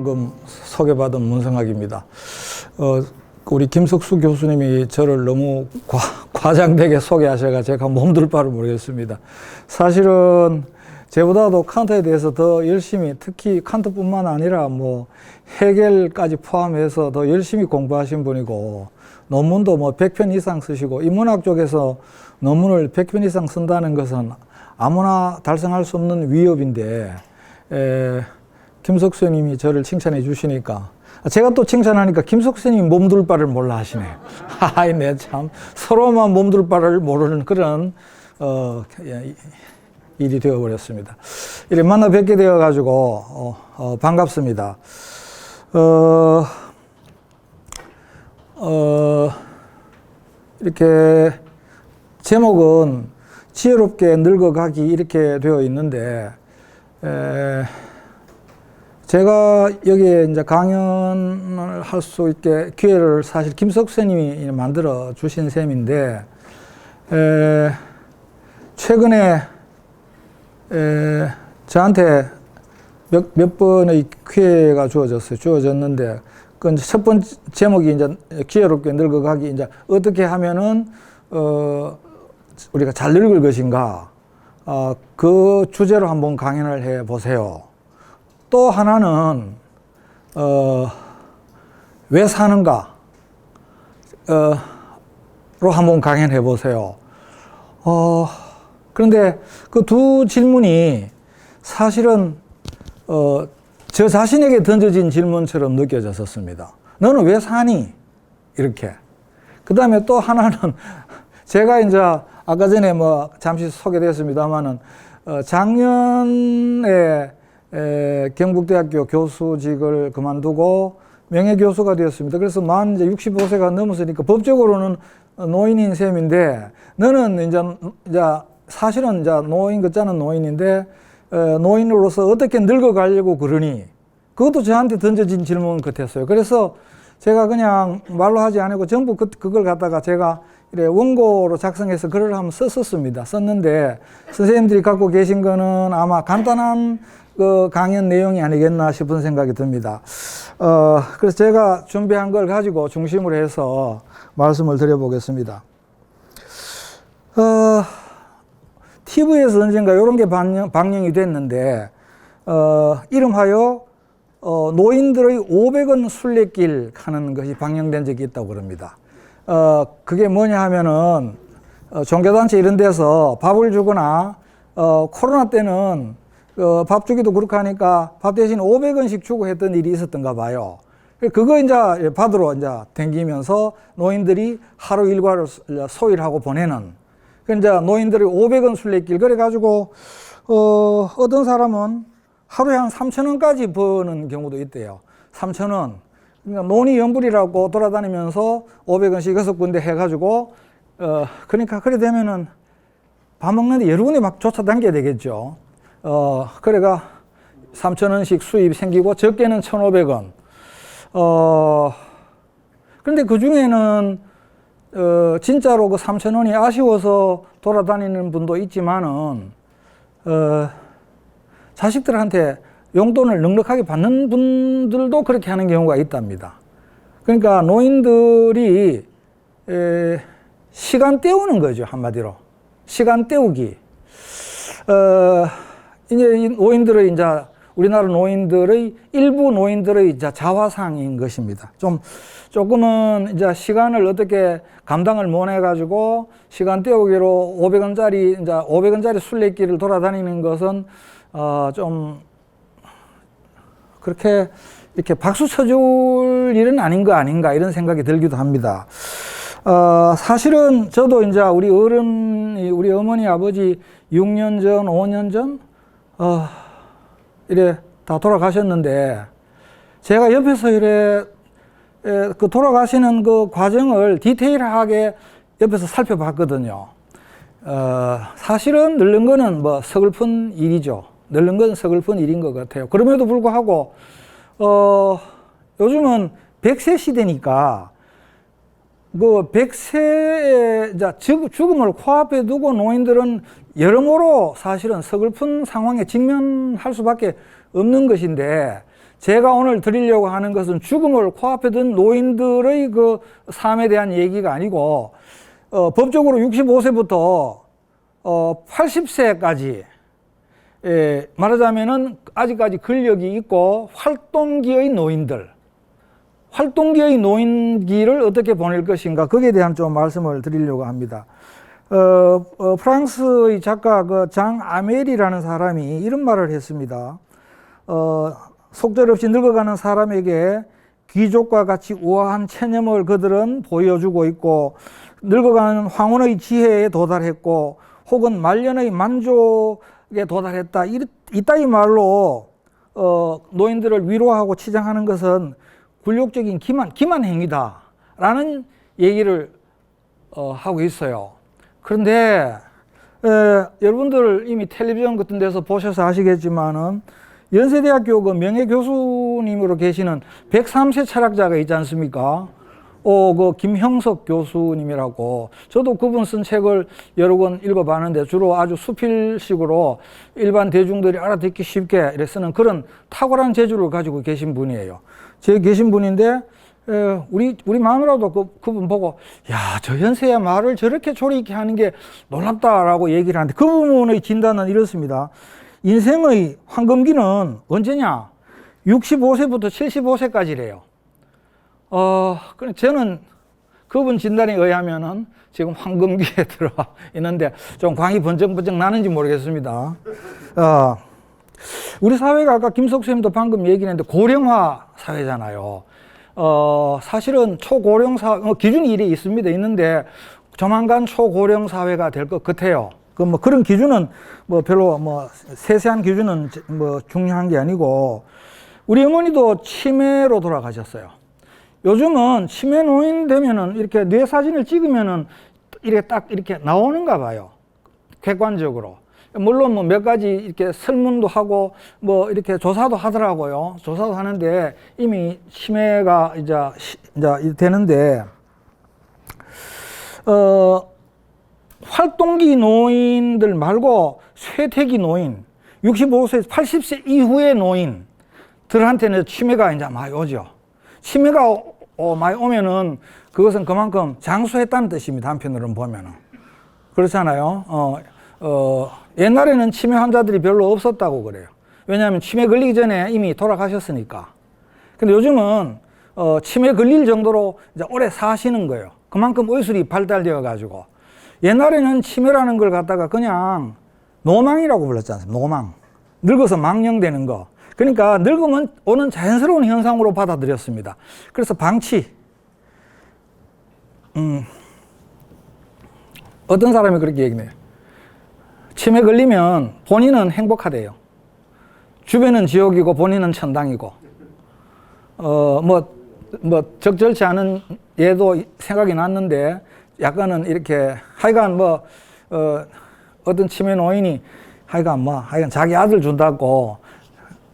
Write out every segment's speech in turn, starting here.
방금 소개받은 문성학입니다. 우리 김석수 교수님이 저를 너무 과장되게 소개하셔서 제가 몸둘 바를 모르겠습니다. 사실은 저보다도 칸트에 대해서 더 열심히, 특히 칸트뿐만 아니라 뭐 헤겔까지 포함해서 더 열심히 공부하신 분이고, 논문도 뭐 100편 이상 쓰시고, 인문학 쪽에서 논문을 100편 이상 쓴다는 것은 아무나 달성할 수 없는 위협인데, 김석수 님이 저를 칭찬해 주시니까, 제가 또 칭찬하니까 김석수 님이 몸둘 바를 몰라 하시네. 하이, 네, 참. 서로만 몸둘 바를 모르는 그런, 일이 되어버렸습니다. 이렇게 만나 뵙게 되어가지고, 반갑습니다. 이렇게 제목은 지혜롭게 늙어가기 이렇게 되어 있는데, 제가 여기에 이제 강연을 할 수 있게 기회를 사실 김석수 님이 만들어 주신 셈인데, 최근에 저한테 몇 번의 기회가 주어졌는데, 그 첫 번째 제목이 이제 지혜롭게 늙어가기, 이제 어떻게 하면은, 우리가 잘 늙을 것인가, 그 주제로 한번 강연을 해 보세요. 또 하나는, 왜 사는가, 로 한번 강연해 보세요. 그런데 그 두 질문이 사실은, 저 자신에게 던져진 질문처럼 느껴졌었습니다. 너는 왜 사니? 이렇게. 그 다음에 또 하나는, 제가 이제 아까 전에 뭐 잠시 소개됐습니다만은, 작년에 경북대학교 교수직을 그만두고 명예교수가 되었습니다. 그래서 만 이제 65세가 넘었으니까 법적으로는 노인인 셈인데, 너는 이제 사실은 이제 노인 같자는 노인인데, 노인으로서 어떻게 늙어가려고 그러니? 그것도 저한테 던져진 질문 같았어요. 그래서 제가 그냥 말로 하지 않고 전부 그걸 갖다가 제가 이래 원고로 작성해서 글을 한번 썼었습니다. 썼는데, 선생님들이 갖고 계신 거는 아마 간단한 그 강연 내용이 아니겠나 싶은 생각이 듭니다. 그래서 제가 준비한 걸 가지고 중심으로 해서 말씀을 드려보겠습니다. TV에서 언젠가 이런 게 방영이 됐는데, 이름하여, 노인들의 500원 순례길 하는 것이 방영된 적이 있다고 그럽니다. 그게 뭐냐 하면은, 종교단체 이런 데서 밥을 주거나, 코로나 때는, 밥 주기도 그렇고 하니까 밥 대신 500원씩 주고 했던 일이 있었던가 봐요. 그거 이제 받으러 이제 댕기면서 노인들이 하루 일과를 소일하고 보내는, 이제 노인들의 500원 순례길, 그래가지고, 어떤 사람은 하루에 한 3,000원까지 버는 경우도 있대요. 3,000원. 그러니까 논의연불이라고 돌아다니면서 500원씩 6군데 해가지고, 그러니까 그래 되면은 밥 먹는데 여러 군데 막 쫓아다녀야 되겠죠. 그래가 3,000원씩 수입 생기고, 적게는 1,500원. 그런데 그 중에는, 진짜로 그 3,000원이 아쉬워서 돌아다니는 분도 있지만은, 자식들한테 용돈을 넉넉하게 받는 분들도 그렇게 하는 경우가 있답니다. 그러니까 노인들이, 시간 때우는 거죠, 한마디로. 시간 때우기. 이제 이 노인들의, 이제 우리나라 노인들의, 일부 노인들의 이제 자화상인 것입니다. 조금은 이제 시간을 어떻게 감당을 못 해가지고 시간 때우기로 500원짜리, 이제 500원짜리 순례길을 돌아다니는 것은, 좀, 그렇게 이렇게 박수 쳐줄 일은 아닌 거 아닌가, 이런 생각이 들기도 합니다. 사실은 저도 이제 우리 우리 어머니, 아버지 6년 전, 5년 전, 이래 다 돌아가셨는데, 제가 옆에서 이래 그 돌아가시는 그 과정을 디테일하게 옆에서 살펴봤거든요. 사실은 늙는 거는 뭐 서글픈 일이죠. 늙는 건 서글픈 일인 것 같아요. 그럼에도 불구하고, 요즘은 100세 시대니까, 그 100세의 죽음을 코앞에 두고 노인들은 여러모로 사실은 서글픈 상황에 직면할 수밖에 없는 것인데, 제가 오늘 드리려고 하는 것은 죽음을 코앞에 둔 노인들의 그 삶에 대한 얘기가 아니고, 법적으로 65세부터 80세까지 말하자면은 아직까지 근력이 있고 활동기의 노인들, 활동기의 노인기를 어떻게 보낼 것인가, 거기에 대한 좀 말씀을 드리려고 합니다. 프랑스의 작가 장 아멜이라는 사람이 이런 말을 했습니다. 속절없이 늙어가는 사람에게 귀족과 같이 우아한 체념을 그들은 보여주고 있고, 늙어가는 황혼의 지혜에 도달했고, 혹은 말년의 만족에 도달했다. 이따위 말로 노인들을 위로하고 치장하는 것은 굴욕적인 기만 행위다라는 얘기를 하고 있어요. 그런데 여러분들 이미 텔레비전 같은 데서 보셔서 아시겠지만은 연세대학교 그 명예교수님으로 계시는 103세 철학자가 있지 않습니까? 그 김형석 교수님이라고, 저도 그분 쓴 책을 여러 권 읽어봤는데 주로 아주 수필식으로 일반 대중들이 알아듣기 쉽게 쓰는 그런 탁월한 재주를 가지고 계신 분이에요. 제 계신 분인데, 우리 마누라도 그분 보고, 야, 저 연세에 말을 저렇게 조리 있게 하는 게 놀랍다라고 얘기를 하는데, 그분의 진단은 이렇습니다. 인생의 황금기는 언제냐? 65세부터 75세까지래요. 저는 그분 진단에 의하면은 지금 황금기에 들어와 있는데 좀 광이 번쩍번쩍 나는지 모르겠습니다. 우리 사회가 아까 김석 선생님도 방금 얘기했는데 고령화 사회잖아요. 사실은 초고령 사회, 기준이 이래 있습니다. 있는데 조만간 초고령 사회가 될 것 같아요. 그런 기준은 별로 세세한 기준은 중요한 게 아니고, 우리 어머니도 치매로 돌아가셨어요. 요즘은 치매 노인 되면은 이렇게 뇌 사진을 찍으면은 이렇게 딱 이렇게 나오는가 봐요. 객관적으로. 물론 몇 가지 이렇게 설문도 하고 이렇게 조사도 하더라고요. 조사도 하는데 이미 치매가 이제 되는데, 활동기 노인들 말고 쇠퇴기 노인, 65세, 80세 이후의 노인들한테는 치매가 이제 많이 오죠. 치매가 많이 오면은 그것은 그만큼 장수했다는 뜻입니다. 한편으로는 보면은. 그렇잖아요. 옛날에는 치매 환자들이 별로 없었다고 그래요. 왜냐하면 치매 걸리기 전에 이미 돌아가셨으니까. 근데 요즘은 치매 걸릴 정도로 이제 오래 사시는 거예요. 그만큼 의술이 발달되어 가지고. 옛날에는 치매라는 걸 갖다가 그냥 노망이라고 불렀지 않습니까? 노망. 늙어서 망령되는 거. 그러니까 늙으면 오는 자연스러운 현상으로 받아들였습니다. 그래서 방치. 어떤 사람이 그렇게 얘기해요. 치매 걸리면 본인은 행복하대요. 주변은 지옥이고 본인은 천당이고. 적절치 않은 예도 생각이 났는데, 약간은 이렇게, 하여간 어떤 치매 노인이 하여간 자기 아들 준다고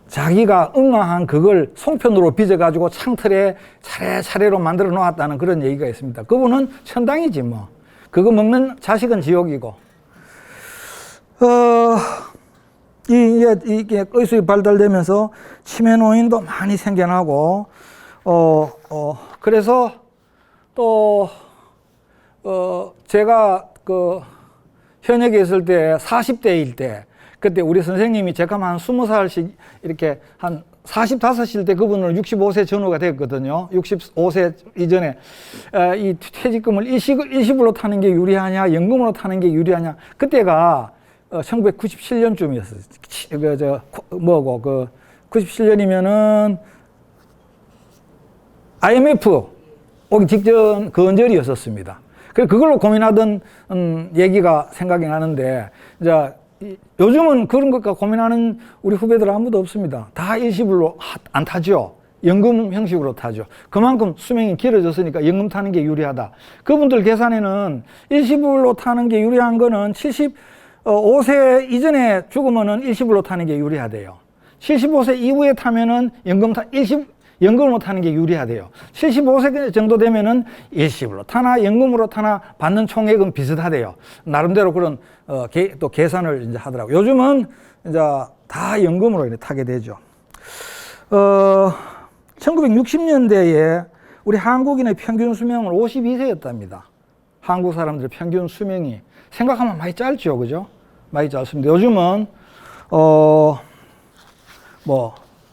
자기가 응아한 그걸 송편으로 빚어가지고 창틀에 차례차례로 만들어 놓았다는 그런 얘기가 있습니다. 그분은 천당이지 뭐. 그거 먹는 자식은 지옥이고. 이게 의술이 발달되면서 치매 노인도 많이 생겨나고, 그래서 또, 제가 현역에 있을 때 40대일 때, 그때 우리 선생님이 제가 한 20살씩 이렇게 한 45일 때 그분은 65세 전후가 됐거든요. 65세 이전에 이 퇴직금을 일시불로 타는 게 유리하냐, 연금으로 타는 게 유리하냐. 그때가 1997년쯤이었어요. 97년이면은 IMF 오기 직전 건절이었었습니다. 그래서 그걸로 고민하던 얘기가 생각이 나는데, 이제 요즘은 그런 것과 고민하는 우리 후배들 아무도 없습니다. 다 일시불로 안 타죠. 연금 형식으로 타죠. 그만큼 수명이 길어졌으니까 연금 타는 게 유리하다. 그분들 계산에는 일시불로 타는 게 유리한 거는 75세 이전에 죽으면은 일시불로 타는 게 유리하대요. 75세 이후에 타면은 연금으로 타는 게 유리하대요. 75세 정도 되면은 일시불로 타나 연금으로 타나 받는 총액은 비슷하대요. 나름대로 그런 또 계산을 이제 하더라고요. 요즘은 이제 다 연금으로 타게 되죠. 1960년대에 우리 한국인의 평균 수명은 52세였답니다. 한국 사람들의 평균 수명이 생각하면 많이 짧죠, 그죠? 많이 짧습니다. 요즘은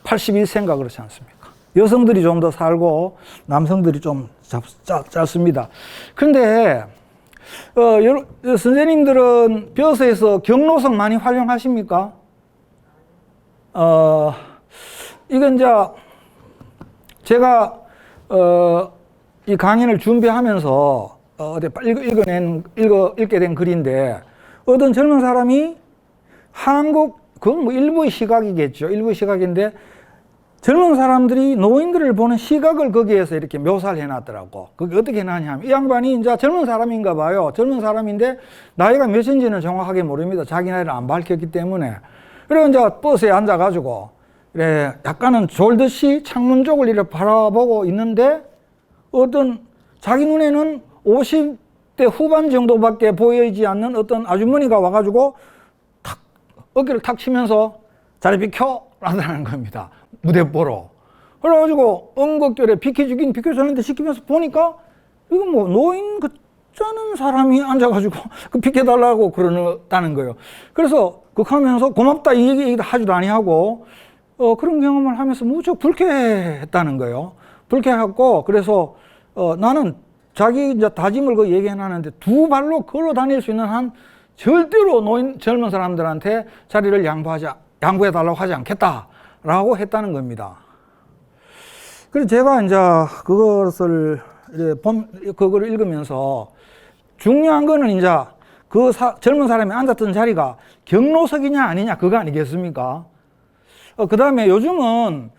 81세인가 그렇지 않습니까? 여성들이 좀 더 살고 남성들이 좀 짧습니다. 그런데 선생님들은 벼슬에서 경로석 많이 활용하십니까? 이건 이제 제가 이 강연을 준비하면서 읽게 된 글인데, 어떤 젊은 사람이 그건 뭐 일부의 시각이겠죠. 일부의 시각인데, 젊은 사람들이 노인들을 보는 시각을 거기에서 이렇게 묘사를 해놨더라고. 그게 어떻게 해놨냐면, 이 양반이 이제 젊은 사람인가 봐요. 젊은 사람인데, 나이가 몇인지는 정확하게 모릅니다. 자기 나이를 안 밝혔기 때문에. 그리고 이제 버스에 앉아가지고, 그래, 약간은 졸듯이 창문 쪽을 이렇게 바라보고 있는데, 어떤 자기 눈에는 50대 후반 정도밖에 보이지 않는 어떤 아주머니가 와가지고 어깨를 탁 치면서 자리 비켜! 라는 겁니다. 무대 보러. 그래가지고 엉겁결에 비켜주긴 비켜줬는데 시키면서 보니까 이거 뭐 노인 짜는 사람이 앉아가지고 비켜달라고 그러다는 거예요. 그래서 하면서 고맙다 이 얘기도 하지도 아니하고 그런 경험을 하면서 무척 불쾌했다는 거예요. 불쾌했고, 그래서 나는 자기 이제 다짐을 그 얘기해놨는데 두 발로 걸어 다닐 수 있는 한 절대로 젊은 사람들한테 자리를 양보해달라고 하지 않겠다라고 했다는 겁니다. 그래서 제가 이제 그걸 읽으면서 중요한 거는 이제 젊은 사람이 앉았던 자리가 경로석이냐 아니냐 그거 아니겠습니까? 그 다음에 요즘은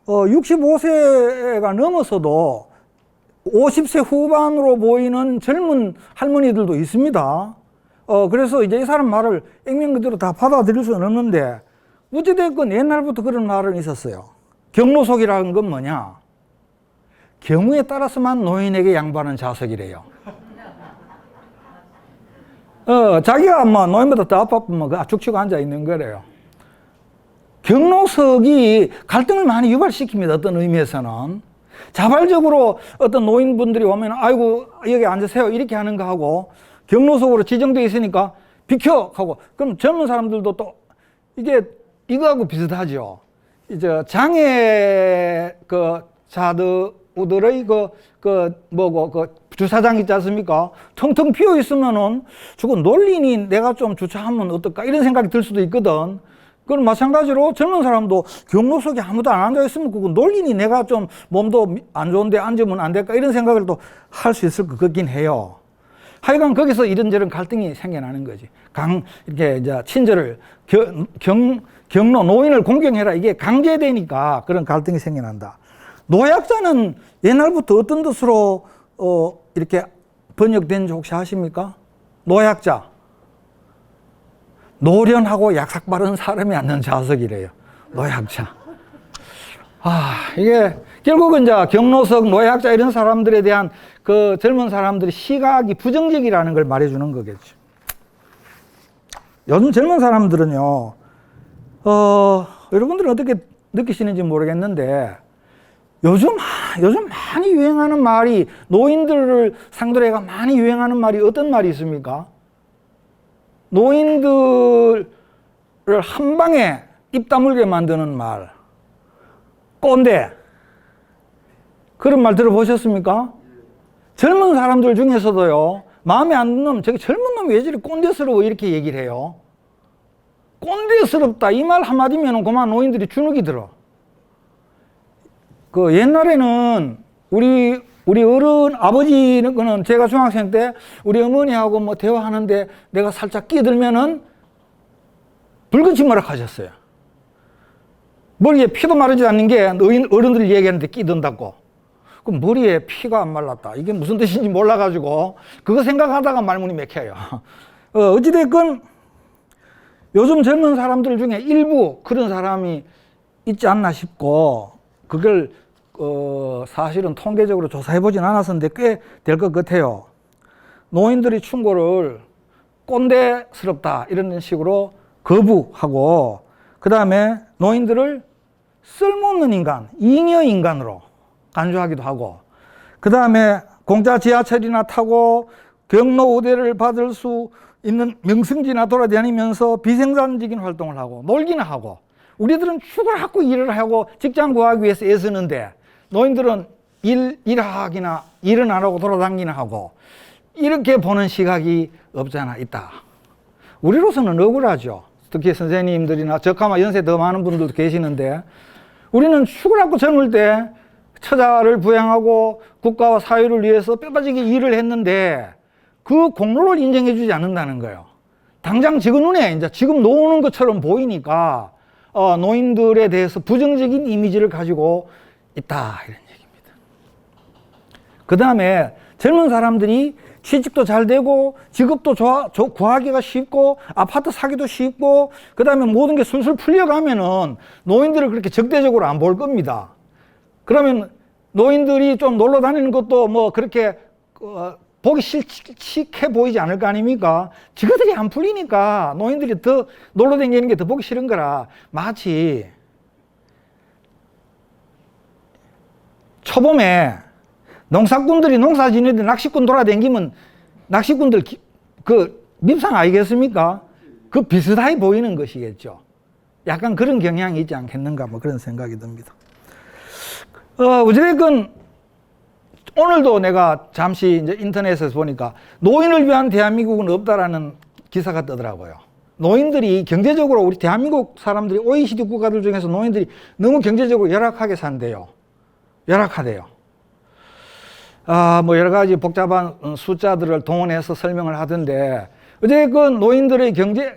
65세가 넘어서도 50세 후반으로 보이는 젊은 할머니들도 있습니다. 그래서 이제 이 사람 말을 액면 그대로 다 받아들일 수는 없는데, 어찌됐건 옛날부터 그런 말은 있었어요. 경로석이라는 건 뭐냐? 경우에 따라서만 노인에게 양보하는 좌석이래요. 자기가 아마 노인보다 더 아팠으면 죽치고 앉아 있는 거래요. 경로석이 갈등을 많이 유발시킵니다. 어떤 의미에서는. 자발적으로 어떤 노인분들이 오면 아이고 여기 앉으세요 이렇게 하는 거 하고, 경로석으로 지정되어 있으니까 비켜 하고, 그럼 젊은 사람들도 또 이거하고 비슷하죠. 이제 장애 자들의 주차장 있지 않습니까? 텅텅 비어 있으면은 저거 놀리니 내가 좀 주차하면 어떨까 이런 생각이 들 수도 있거든. 그럼 마찬가지로 젊은 사람도 경로석에 아무도 안 앉아있으면 그거 놀리니 내가 좀 몸도 안 좋은데 앉으면 안 될까 이런 생각을 또 할 수 있을 것 같긴 해요. 하여간 거기서 이런저런 갈등이 생겨나는 거지. 이렇게 이제 친절을, 경로, 노인을 공경해라. 이게 강제되니까 그런 갈등이 생겨난다. 노약자는 옛날부터 어떤 뜻으로 이렇게 번역된지 혹시 아십니까? 노약자. 노련하고 약삭 빠른 사람이 앉는 좌석이래요. 노약자. 이게 결국은 이제 경로석, 노약자 이런 사람들에 대한 그 젊은 사람들의 시각이 부정적이라는 걸 말해주는 거겠죠. 요즘 젊은 사람들은요, 여러분들은 어떻게 느끼시는지 모르겠는데, 요즘 많이 유행하는 말이, 노인들을 상대로 해가 많이 유행하는 말이 어떤 말이 있습니까? 노인들을 한 방에 입 다물게 만드는 말. 꼰대. 그런 말 들어보셨습니까? 젊은 사람들 중에서도요, 마음에 안 드는 놈, 저기 젊은 놈이 왜 저리 꼰대스러워 이렇게 얘기를 해요. 꼰대스럽다 이 말 한마디면 그만 노인들이 주눅이 들어. 옛날에는 우리 어른 아버지는, 제가 중학생 때 우리 어머니하고 뭐 대화하는데 내가 살짝 끼들면은 불같이 하셨어요. 머리에 피도 마르지 않는 게 어른들이 얘기하는데 끼든다고. 그럼 머리에 피가 안 말랐다. 이게 무슨 뜻인지 몰라가지고 그거 생각하다가 말문이 맥혀요. 어찌됐건 요즘 젊은 사람들 중에 일부 그런 사람이 있지 않나 싶고, 그걸 사실은 통계적으로 조사해보진 않았었는데 꽤 될 것 같아요. 노인들이 충고를 꼰대스럽다 이런 식으로 거부하고, 그 다음에 노인들을 쓸모없는 인간, 잉여 인간으로 간주하기도 하고, 그 다음에 공짜 지하철이나 타고 경로 우대를 받을 수 있는 명승지나 돌아다니면서 비생산적인 활동을 하고 놀기나 하고, 우리들은 죽어갖고 일을 하고 직장 구하기 위해서 애쓰는데 노인들은 일하기나 일은 안 하고 돌아다니기나 하고, 이렇게 보는 시각이 없잖아 있다. 우리로서는 억울하죠. 특히 선생님들이나 저가마 연세 더 많은 분들도 계시는데, 우리는 죽으라고 젊을 때 처자를 부양하고 국가와 사회를 위해서 뼈빠지게 일을 했는데 그 공로를 인정해 주지 않는다는 거예요. 당장 지금 눈에 이제 지금 노는 것처럼 보이니까 노인들에 대해서 부정적인 이미지를 가지고 있다, 이런 얘기입니다. 그 다음에 젊은 사람들이 취직도 잘 되고 직업도 구하기가 쉽고 아파트 사기도 쉽고, 그 다음에 모든 게 술술 풀려가면은 노인들을 그렇게 적대적으로 안 볼 겁니다. 그러면 노인들이 좀 놀러 다니는 것도 뭐 그렇게 보기 칙해 보이지 않을 거 아닙니까? 지그들이 안 풀리니까 노인들이 더 놀러 다니는 게 더 보기 싫은 거라. 마치 초봄에 농사꾼들이 농사 지는데 낚시꾼 돌아다니면 낚시꾼들 그 밉상 아니겠습니까? 그 비슷하게 보이는 것이겠죠. 약간 그런 경향이 있지 않겠는가, 뭐 그런 생각이 듭니다. 어찌됐건 오늘도 내가 잠시 이제 인터넷에서 보니까 노인을 위한 대한민국은 없다라는 기사가 뜨더라고요. 노인들이 경제적으로, 우리 대한민국 사람들이 OECD 국가들 중에서 노인들이 너무 경제적으로 열악하게 산대요. 열악하대요. 뭐 여러 가지 복잡한 숫자들을 동원해서 설명을 하던데, 어쨌든 노인들의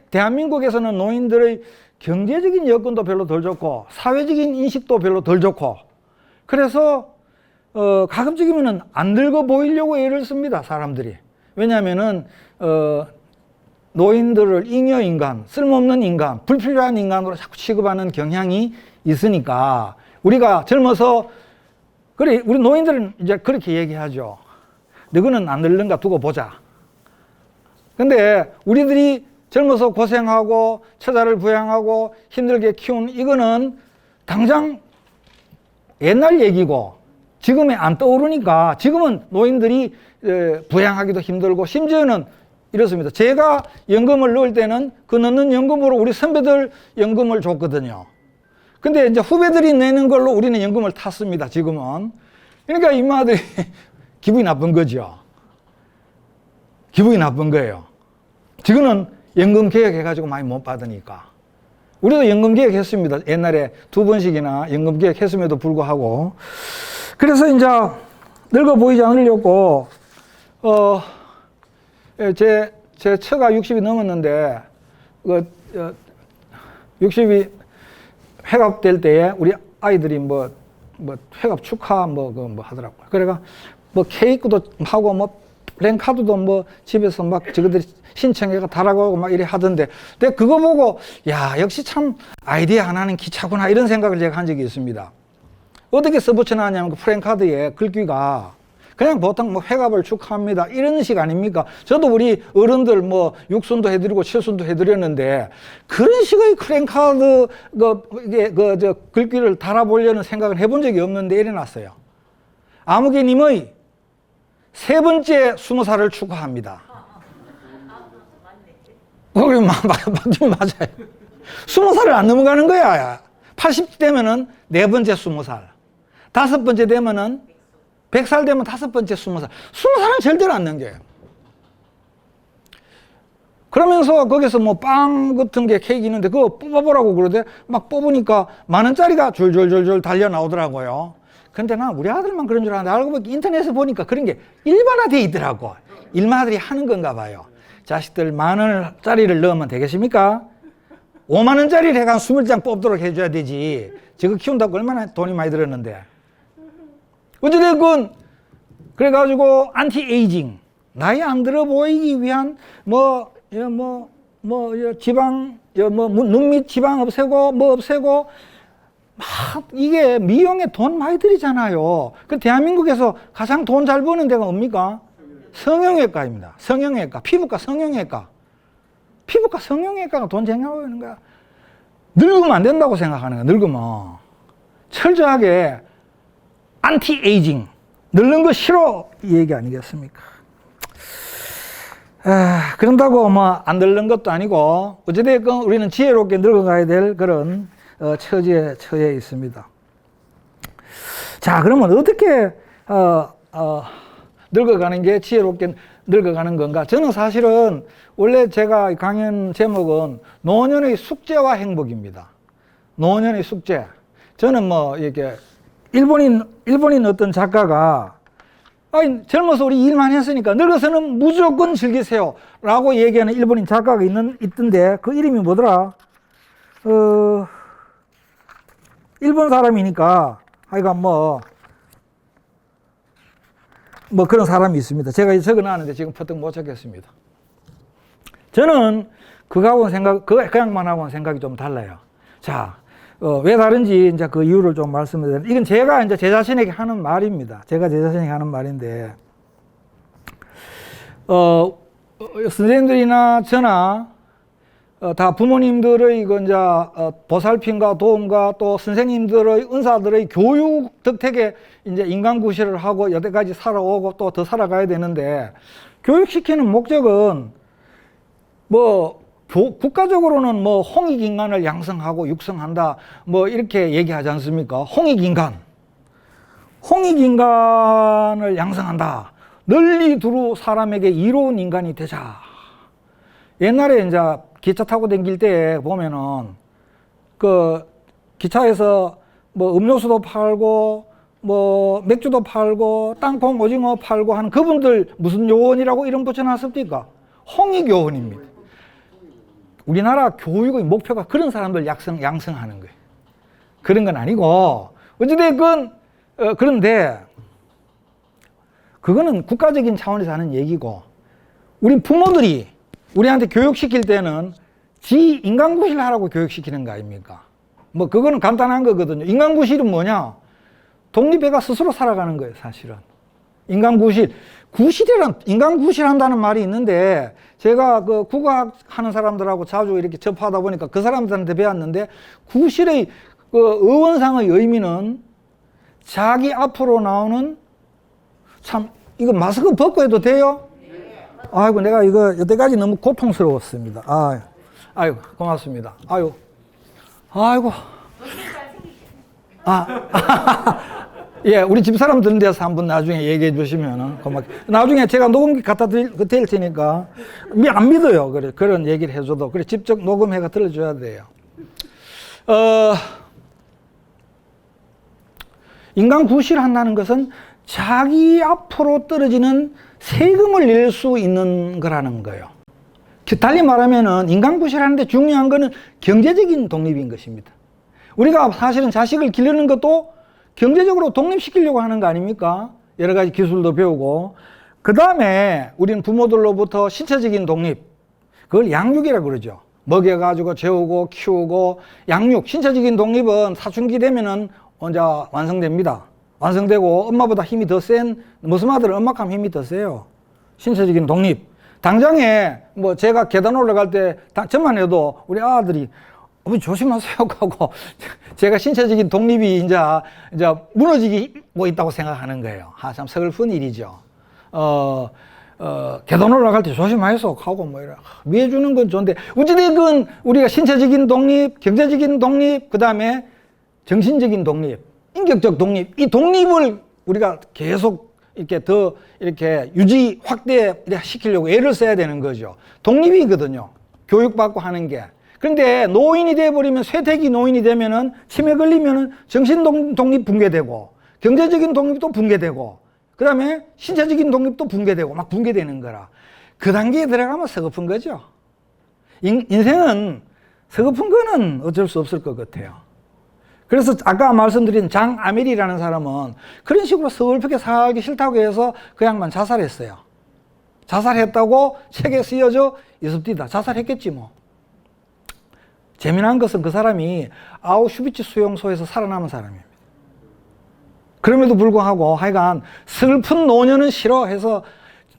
대한민국에서는 노인들의 경제적인 여건도 별로 덜 좋고 사회적인 인식도 별로 덜 좋고, 그래서 가급적이면은 안 늙어 보이려고 애를 씁니다, 사람들이. 왜냐하면은 노인들을 잉여 인간, 쓸모없는 인간, 불필요한 인간으로 자꾸 취급하는 경향이 있으니까, 우리가 젊어서, 그래, 우리 노인들은 이제 그렇게 얘기하죠. 너희는 안 늙는가 두고 보자. 근데 우리들이 젊어서 고생하고 처자를 부양하고 힘들게 키운 이거는 당장 옛날 얘기고 지금에 안 떠오르니까, 지금은 노인들이 부양하기도 힘들고, 심지어는 이렇습니다. 제가 연금을 넣을 때는 그 넣는 연금으로 우리 선배들 연금을 줬거든요. 근데 이제 후배들이 내는 걸로 우리는 연금을 탔습니다, 지금은. 그러니까 이마들이 기분이 나쁜 거죠. 기분이 나쁜 거예요. 지금은 연금 개혁해가지고 많이 못 받으니까. 우리도 연금 개혁했습니다. 옛날에 2번씩이나 연금 개혁했음에도 불구하고. 그래서 이제 늙어 보이지 않으려고, 제 처가 60이 넘었는데, 60이 회갑될 때에 우리 아이들이 뭐 회갑 축하 뭐 하더라고요. 그래가 뭐 케이크도 하고 뭐 랭카드도 뭐 집에서 막 저거들이 신청해가 달라고 하고 막 이래 하던데, 내가 그거 보고 야, 역시 참 아이디어 하나는 기차구나, 이런 생각을 제가 한 적이 있습니다. 어떻게 써붙여놨냐면 그 프랭카드에 글귀가 그냥 보통 뭐 회갑을 축하합니다 이런 식 아닙니까? 저도 우리 어른들 뭐 육순도 해드리고 칠순도 해드렸는데 그런 식의 프랭카드 저 글귀를 달아보려는 생각을 해본 적이 없는데 이래놨어요. 아무개님의 3번째 20살을 축하합니다. 맞긴 맞아요. 20살을 안 넘어가는 거야. 80 되면은 4번째 20살. 5번째 되면은 100살 되면 5번째 20살. 20살은 절대로 안 넘겨요. 그러면서 거기서 뭐 빵 같은 게 케이크 있는데 그거 뽑아보라고 그러대. 막 뽑으니까 10,000원짜리가 줄줄줄줄 달려 나오더라고요. 근데 난 우리 아들만 그런 줄 알았는데 알고 보니까 인터넷에 보니까 그런 게 일반화되어 있더라고. 일마들이 하는 건가 봐요. 자식들 10,000원짜리를 넣으면 되겠습니까? 50,000원짜리를 해가 20장 뽑도록 해줘야 되지. 저거 키운다고 얼마나 돈이 많이 들었는데. 어찌됐건 그래가지고 안티에이징, 나이 안 들어 보이기 위한 지방, 눈밑 지방 없애고 뭐 없애고 막 이게 미용에 돈 많이 들이잖아요. 그 대한민국에서 가장 돈 잘 버는 데가 뭡니까? 성형외과입니다. 성형외과, 피부과 성형외과. 피부과 성형외과가 돈 쟁여오는 거야. 늙으면 안 된다고 생각하는 거야, 늙으면. 철저하게 안티-에이징, 늙는 거 싫어, 이 얘기 아니겠습니까? 그런다고 뭐 안 늙는 것도 아니고 어찌됐건 우리는 지혜롭게 늙어가야 될 그런 처지에 처해 있습니다. 자, 그러면 어떻게 늙어가는 게 지혜롭게 늙어가는 건가? 저는 사실은 원래 제가 강연 제목은 노년의 숙제와 행복입니다. 노년의 숙제. 저는 뭐 이렇게 일본인 어떤 작가가 아니, 젊어서 우리 일만 했으니까 늙어서는 무조건 즐기세요 라고 얘기하는 일본인 작가가 있던데 그 이름이 뭐더라? 일본 사람이니까 하여간 뭐 그런 사람이 있습니다. 제가 적어놨는데 지금 퍼뜩 못 찾겠습니다. 저는 그 양반하고는 생각이 좀 달라요. 자, 왜 다른지 이제 그 이유를 좀 말씀을 드리면, 이건 제가 이제 제 자신에게 하는 말입니다. 제가 제 자신에게 하는 말인데, 선생님들이나 저나, 다 부모님들의 이건 이제 보살핌과 도움과 또 선생님들의 은사들의 교육 덕택에 이제 인간구실을 하고 여태까지 살아오고 또 더 살아가야 되는데, 교육시키는 목적은 뭐 국가적으로는 뭐 홍익인간을 양성하고 육성한다 뭐 이렇게 얘기하지 않습니까? 홍익인간을 양성한다. 널리 두루 사람에게 이로운 인간이 되자. 옛날에 이제 기차 타고 다닐 때 보면은 그 기차에서 뭐 음료수도 팔고 뭐 맥주도 팔고 땅콩 오징어 팔고 하는 그분들 무슨 요원이라고 이름 붙여놨습니까? 홍익요원입니다. 우리나라 교육의 목표가 그런 사람들 양성하는 거예요. 그런 건 아니고 어찌됐건 그런데 그거는 국가적인 차원에서 하는 얘기고, 우리 부모들이 우리한테 교육시킬 때는 지 인간구실하라고 교육시키는 거 아닙니까? 뭐 그거는 간단한 거거든요. 인간구실은 뭐냐? 독립해가 스스로 살아가는 거예요, 사실은. 인간구실한다는 말이 있는데, 제가 그 국어학 하는 사람들하고 자주 이렇게 접하다 보니까 그 사람들한테 배웠는데, 구실의 그 어원상의 의미는 자기 앞으로 나오는, 참, 이거 마스크 벗고 해도 돼요? 아이고, 내가 이거 여태까지 너무 고통스러웠습니다. 아이고, 고맙습니다. 아이고. 예, 우리 집사람 듣는 데서 한번 나중에 얘기해 주시면은 나중에 제가 녹음기 갖다 드릴 테니까 안 믿어요. 그래, 그런 얘기를 해줘도. 그래, 직접 녹음해가 들려줘야 돼요. 인간 구실한다는 것은 자기 앞으로 떨어지는 세금을 낼 수 있는 거라는 거예요. 달리 말하면은 인간 구실하는데 중요한 거는 경제적인 독립인 것입니다. 우리가 사실은 자식을 기르는 것도 경제적으로 독립시키려고 하는 거 아닙니까? 여러 가지 기술도 배우고. 그 다음에 우리는 부모들로부터 신체적인 독립, 그걸 양육이라고 그러죠. 먹여가지고 재우고 키우고 양육, 신체적인 독립은 사춘기 되면은 이제 완성됩니다. 완성되고 엄마보다 힘이 더 센, 무슨 아들은 엄마감 힘이 더 세요. 신체적인 독립. 당장에 뭐 제가 계단 올라갈 때 저만 해도 우리 아들이 어머니 조심하세요 하고 제가 신체적인 독립이 이제 무너지고 있다고 생각하는 거예요. 참 서글픈 일이죠. 계단 올라갈 때 조심하세요 하고 뭐 이래 위해주는 건 좋은데, 어찌됐건 우리가 신체적인 독립, 경제적인 독립, 그 다음에 정신적인 독립, 인격적 독립, 이 독립을 우리가 계속 이렇게 더 이렇게 유지 확대 시키려고 애를 써야 되는 거죠. 독립이거든요. 교육받고 하는 게. 그런데 노인이 돼버리면, 쇠퇴기 노인이 되면은 치매 걸리면은 정신 독립 붕괴되고, 경제적인 독립도 붕괴되고, 그 다음에 신체적인 독립도 붕괴되고, 막 붕괴되는 거라. 그 단계에 들어가면 서글픈 거죠. 인생은 서글픈 거는 어쩔 수 없을 것 같아요. 그래서 아까 말씀드린 장아멜이라는 사람은 그런 식으로 서글프게 살기 싫다고 해서 그 양반 자살했어요. 자살했다고 책에 쓰여져 있습니다. 자살했겠지 뭐. 재미난 것은 그 사람이 아우슈비츠 수용소에서 살아남은 사람입니다. 그럼에도 불구하고 하여간 슬픈 노년은 싫어 해서,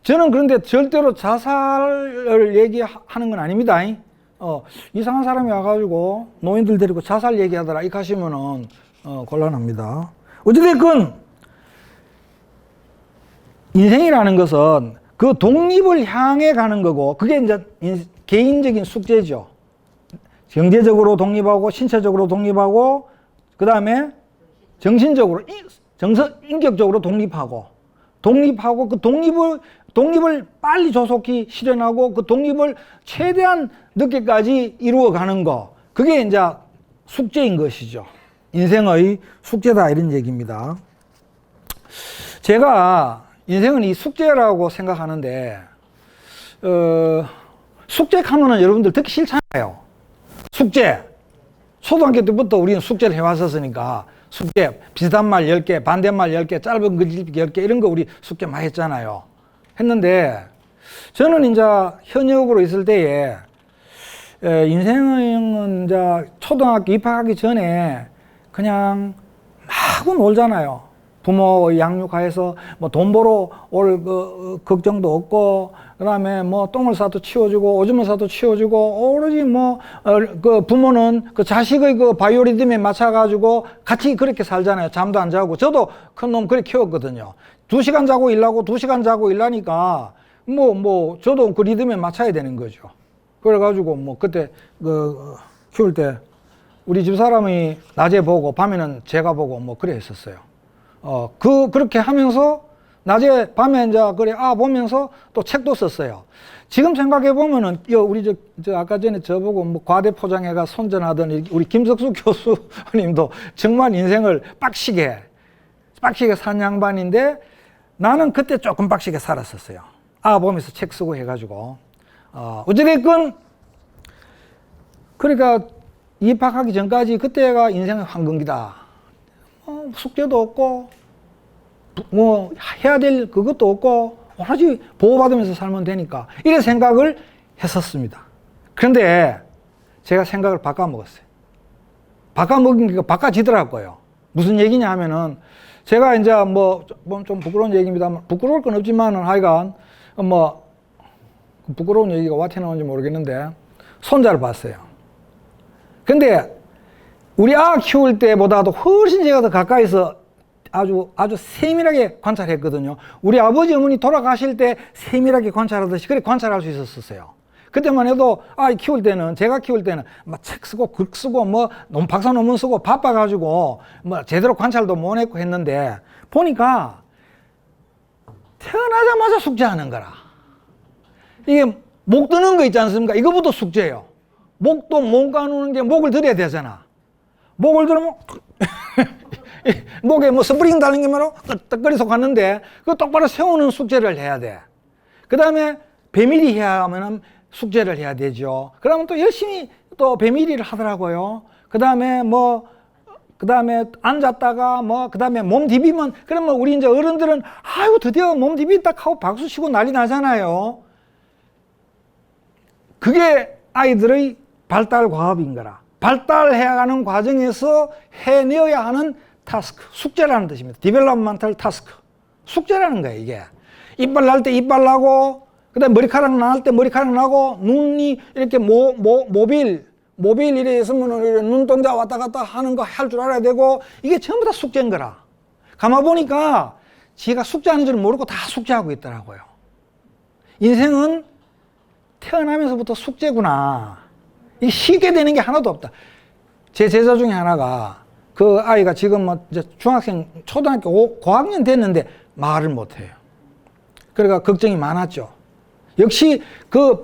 저는 그런데 절대로 자살을 얘기하는 건 아닙니다. 이상한 사람이 와가지고 노인들 데리고 자살 얘기하더라 이렇게 하시면은 곤란합니다. 어찌됐건 인생이라는 것은 그 독립을 향해 가는 거고, 그게 이제 개인적인 숙제죠. 경제적으로 독립하고, 신체적으로 독립하고, 그 다음에 정신적으로, 인격적으로 독립하고, 그 독립을 빨리 조속히 실현하고, 그 독립을 최대한 늦게까지 이루어가는 거, 그게 이제 숙제인 것이죠. 인생의 숙제다, 이런 얘기입니다. 제가 인생은 이 숙제라고 생각하는데, 숙제 하면은 여러분들 듣기 싫잖아요. 숙제. 초등학교 때부터 우리는 숙제를 해왔었으니까, 숙제, 비슷한 말 10개, 반대말 10개, 짧은 글짓기 10개, 이런 거 우리 숙제 많이 했잖아요. 했는데, 저는 이제 현역으로 있을 때에, 인생은 이제 초등학교 입학하기 전에 그냥 마구 놀잖아요. 부모 양육하에서 뭐 돈 벌어 올 걱정도 없고, 그 다음에 뭐 똥을 싸도 치워주고, 오줌을 싸도 치워주고, 오로지 뭐, 그 부모는 그 자식의 그 바이오리듬에 맞춰가지고 같이 그렇게 살잖아요. 잠도 안 자고. 저도 큰 놈 그렇게 키웠거든요. 2시간 자고 일하고 2시간 자고 일하니까 저도 그 리듬에 맞춰야 되는 거죠. 그래가지고 뭐 그때 키울 때 우리 집 사람이 낮에 보고 밤에는 제가 보고 뭐 그래 했었어요. 그렇게 하면서 낮에 밤에 이제 그래 보면서 또 책도 썼어요. 지금 생각해 보면은 우리 저 아까 전에 저보고 뭐 과대 포장해가 선전하던 우리 김석수 교수님도 정말 인생을 빡시게 산 양반인데, 나는 그때 조금 빡시게 살았었어요. 보면서 책 쓰고 해가지고 어찌됐건 그러니까 입학하기 전까지 그때가 인생의 황금기다. 숙제도 없고 뭐 해야 될 그것도 없고 오로지 보호받으면서 살면 되니까, 이런 생각을 했었습니다. 그런데 제가 생각을 바꿔먹었어요. 바꿔먹으니까 바꿔지더라고요. 무슨 얘기냐 하면은, 제가 이제 뭐 좀 부끄러운 얘기입니다만, 부끄러울 건 없지만은 하여간 뭐 부끄러운 얘기가 와태 나오는지 모르겠는데, 손자를 봤어요. 근데 우리 키울 때보다도 훨씬 제가 더 가까이서 아주 세밀하게 관찰했거든요. 우리 아버지 어머니 돌아가실 때 세밀하게 관찰하듯이 그렇게 관찰할 수 있었어요. 그때만 해도 제가 키울 때는 막 책 쓰고 글 쓰고 뭐 박사 논문 쓰고 바빠가지고 뭐 제대로 관찰도 못 했고 했는데, 보니까 태어나자마자 숙제하는 거라. 이게 목 드는 거 있지 않습니까? 이거부터 숙제예요. 목도 못 가누는 게 목을 들여야 되잖아. 목을 들으면 목에 뭐 스프링 달린 게 말로 끄떡거리서 갔는데, 그거 똑바로 세우는 숙제를 해야 돼. 그 다음에 배밀이 해야 하면은 숙제를 해야 되죠. 그러면 또 열심히 또 배밀이를 하더라고요. 그 다음에 앉았다가 그 다음에 몸 디비면, 그러면 우리 이제 어른들은 아유 드디어 몸 디빈다 하고 박수 치고 난리 나잖아요. 그게 아이들의 발달 과업인 거라. 발달해가는 과정에서 해내어야 하는 타스크, 숙제라는 뜻입니다. 디벨롭먼탈 타스크, 숙제라는 거예요. 이게 이빨 날 때 이빨 나고, 그 다음에 머리카락 날 때 머리카락 나고, 눈이 이렇게 모빌 이래 있으면 눈동자 왔다 갔다 하는 거 할 줄 알아야 되고, 이게 전부 다 숙제인 거라. 가만보니까 지가 숙제하는 줄 모르고 다 숙제하고 있더라고요. 인생은 태어나면서부터 숙제구나. 이게 쉽게 되는 게 하나도 없다. 제 제자 중에 하나가, 그 아이가 지금 이제 중학생, 초등학교 고학년 됐는데 말을 못해요. 그러니까 걱정이 많았죠. 역시 그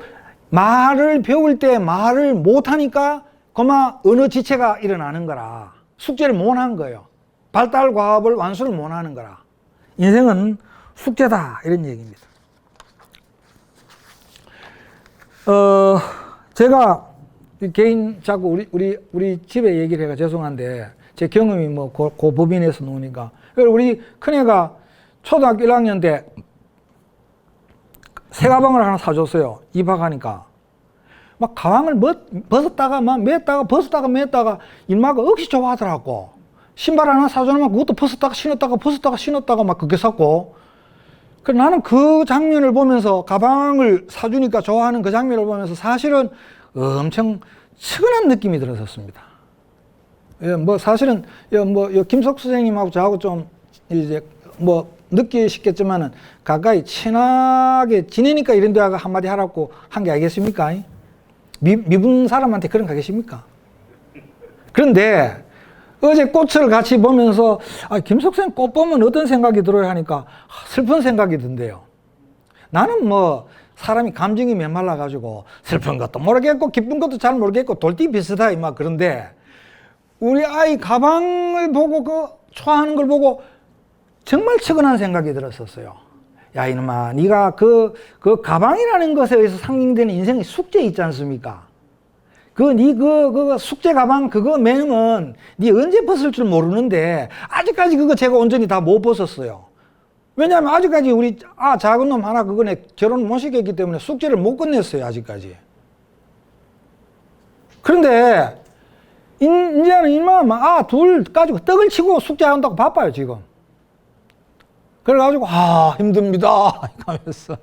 말을 배울 때 말을 못하니까 그만 언어 지체가 일어나는 거라. 숙제를 못한 거예요. 발달 과업을 완수를 못하는 거라. 인생은 숙제다, 이런 얘기입니다. 제가 개인 자꾸 우리 집에 얘기를 해가 죄송한데, 제 경험이 그 법인에서 노니까. 우리 큰애가 초등학교 1학년 때 새 가방을 하나 사줬어요. 입학하니까. 막 가방을 벗었다가 맸다가 벗었다가 맸다가 인마가 억시 좋아하더라고. 신발 하나 사주면 그것도 벗었다가 신었다가 막 그렇게 샀고. 그래서 나는 그 장면을 보면서, 가방을 사주니까 좋아하는 그 장면을 보면서 사실은 엄청 측은한 느낌이 들었었습니다. 예, 뭐 사실은 김석 선생님하고 저하고 좀 이제 뭐 느끼시겠지만은 가까이 친하게 지내니까 이런 대화가 한마디 하라고 한 게 아니겠습니까? 미분 사람한테 그런 거 하겠습니까? 그런데 어제 꽃을 같이 보면서 김석 선생님 꽃 보면 어떤 생각이 들어요 하니까 슬픈 생각이 든대요. 나는 뭐 사람이 감정이 메말라 가지고 슬픈 것도 모르겠고 기쁜 것도 잘 모르겠고 돌띠 비슷하이 막 그런데 우리 아이 가방을 보고 좋아하는 걸 보고 정말 측은한 생각이 들었었어요. 야 이놈아, 네가 그 가방이라는 것에 의해서 상징되는 인생의 숙제 있지 않습니까? 그 숙제 가방 그거 매는 네 언제 벗을 줄 모르는데 아직까지 그거 제가 온전히 다 못 벗었어요. 왜냐하면 아직까지 우리 작은 놈 하나 그거네 결혼 못 시켰기 때문에 숙제를 못 끝냈어요 아직까지. 그런데 이제는 이마 둘 가지고 떡을 치고 숙제한다고 바빠요 지금. 그래가지고 힘듭니다 하면서